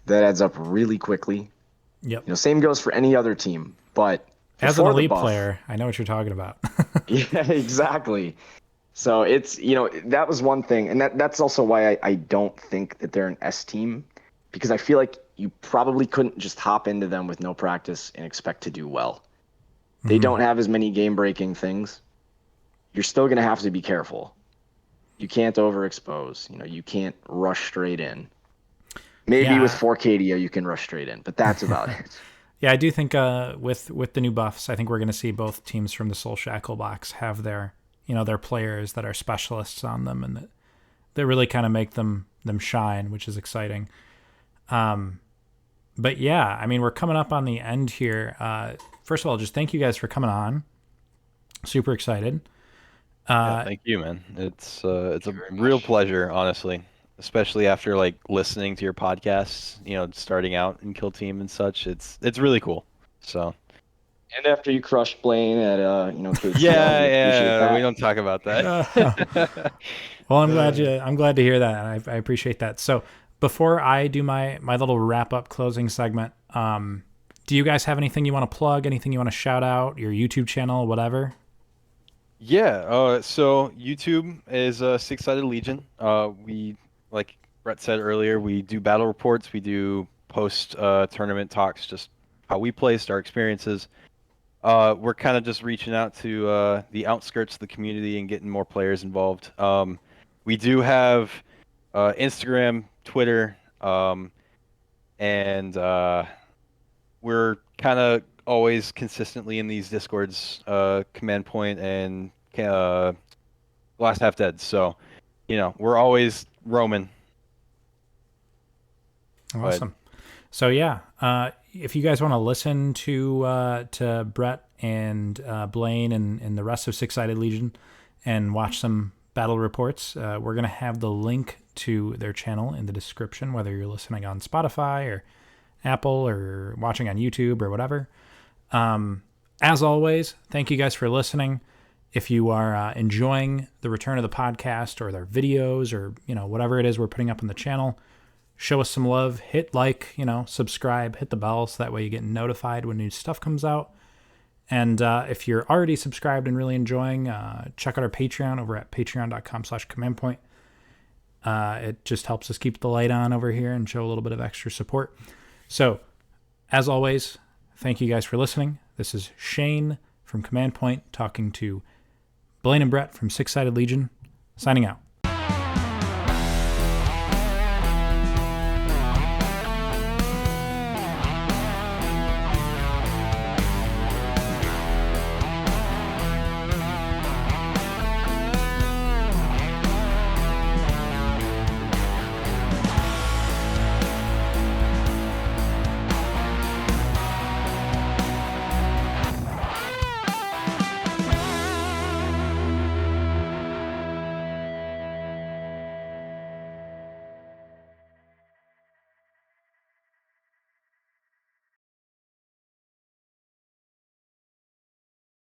S3: That adds up really quickly.
S1: Yep.
S3: Same goes for any other team, but
S1: As an
S3: before the
S1: elite
S3: buff,
S1: player, I know what you're talking about.
S3: yeah, exactly. So it's, that was one thing. And that's also why I don't think that they're an S team, because I feel like you probably couldn't just hop into them with no practice and expect to do well. They
S1: Mm-hmm.
S3: don't have as many game-breaking things. You're still going to have to be careful. You can't overexpose. You can't rush straight in. Maybe with
S1: Yeah.
S3: 4KDO you can rush straight in, but that's about it.
S1: Yeah, I do think with the new buffs, I think we're going to see both teams from the Soul Shackle box have their their players that are specialists on them, and that really kind of make them shine, which is exciting. But yeah, I mean, we're coming up on the end here. First of all, just thank you guys for coming on. Super excited.
S2: yeah, thank you, man. It's a real pleasure, honestly, especially after like listening to your podcasts, starting out in Kill Team and such. It's really cool. So
S3: And after you crushed Blaine at KTL,
S2: yeah,
S3: we appreciate
S2: yeah, we
S3: that.
S2: don't talk about
S1: Well,
S2: that.
S1: I'm glad to hear that. I appreciate that. So before I do my little wrap up closing segment, do you guys have anything you want to plug? Anything you want to shout out? Your YouTube channel, whatever.
S2: Yeah, so YouTube is Six Sided Legion. We, like Brett said earlier, we do battle reports, we do post tournament talks, just how we placed, our experiences. We're kind of just reaching out to the outskirts of the community and getting more players involved. We do have Instagram, Twitter, and we're kind of always consistently in these Discords, Command Point and Last Half Dead. So, we're always roaming.
S1: Awesome. So yeah, if you guys want to listen to Brett and Blaine and the rest of Six Sided Legion and watch some battle reports, we're gonna have the link to their channel in the description, whether you're listening on Spotify or Apple or watching on YouTube or whatever. As always, thank you guys for listening. If you are enjoying the return of the podcast or their videos or whatever it is we're putting up on the channel, show us some love. Hit like, subscribe, hit the bell so that way you get notified when new stuff comes out. And if you're already subscribed and really enjoying, check out our Patreon over at patreon.com/commandpoint. It just helps us keep the light on over here and show a little bit of extra support. So, as always, thank you guys for listening. This is Shane from Command Point, talking to Blaine and Brett from Six Sided Legion, signing out.